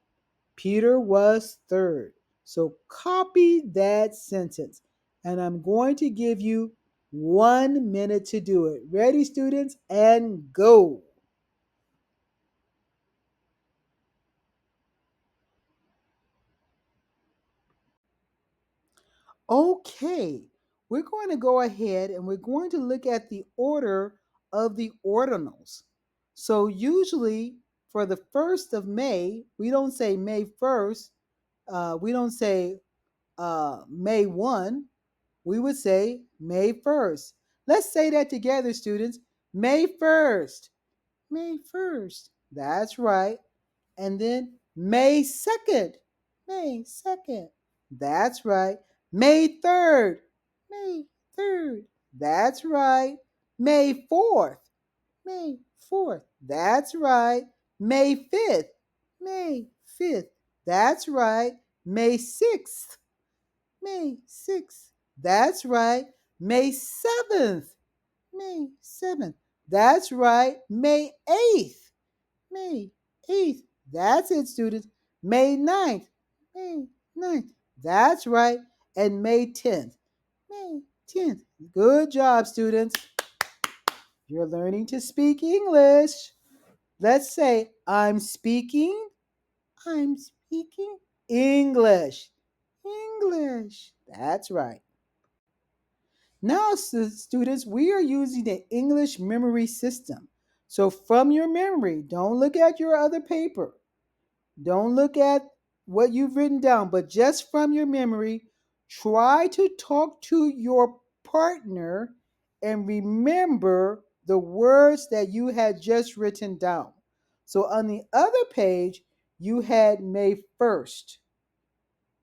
Peter was third. So copy that sentence. And I'm going to give you 1 minute to do it. Ready, students? And go. Okay, we're going to go ahead and we're going to look at the order of the ordinals. So usually for the 1st of May, we don't say May 1st, we don't say May 1, we would say May 1st. Let's say that together, students. May 1st. May 1st. That's right. And then May 2nd. May 2nd. That's right. May 3rd. May 3rd. That's right. May 4th. May 4th. That's right. May 5th. May 5th. That's right. May 6th. May 6th. That's right. May 7th. May 7th. That's right. May 8th. May 8th. That's it, students. May 9th. May 9th. That's right. And May 10th. May 10th. Good job, students. You're learning to speak English. Let's say, I'm speaking. I'm speaking English. English. That's right. Now, students, we are using the English memory system. So from your memory, don't look at your other paper. Don't look at what you've written down, but just from your memory, try to talk to your partner and remember the words that you had just written down. So on the other page, you had May 1st.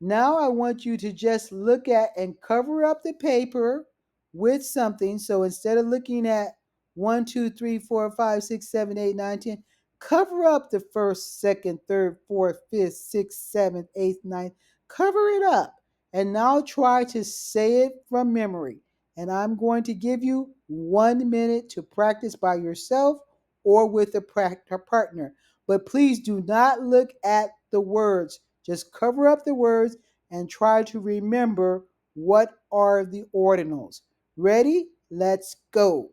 Now I want you to just look at and cover up the paper with something. So instead of looking at 1, 2, 3, 4, 5, 6, 7, 8, 9, 10, cover up the first, second, third, fourth, fifth, sixth, seventh, eighth, ninth. Cover it up. And now try to say it from memory. And I'm going to give you 1 minute to practice by yourself or with a partner. But please do not look at the words. Just cover up the words and try to remember what are the ordinals. Ready? Let's go.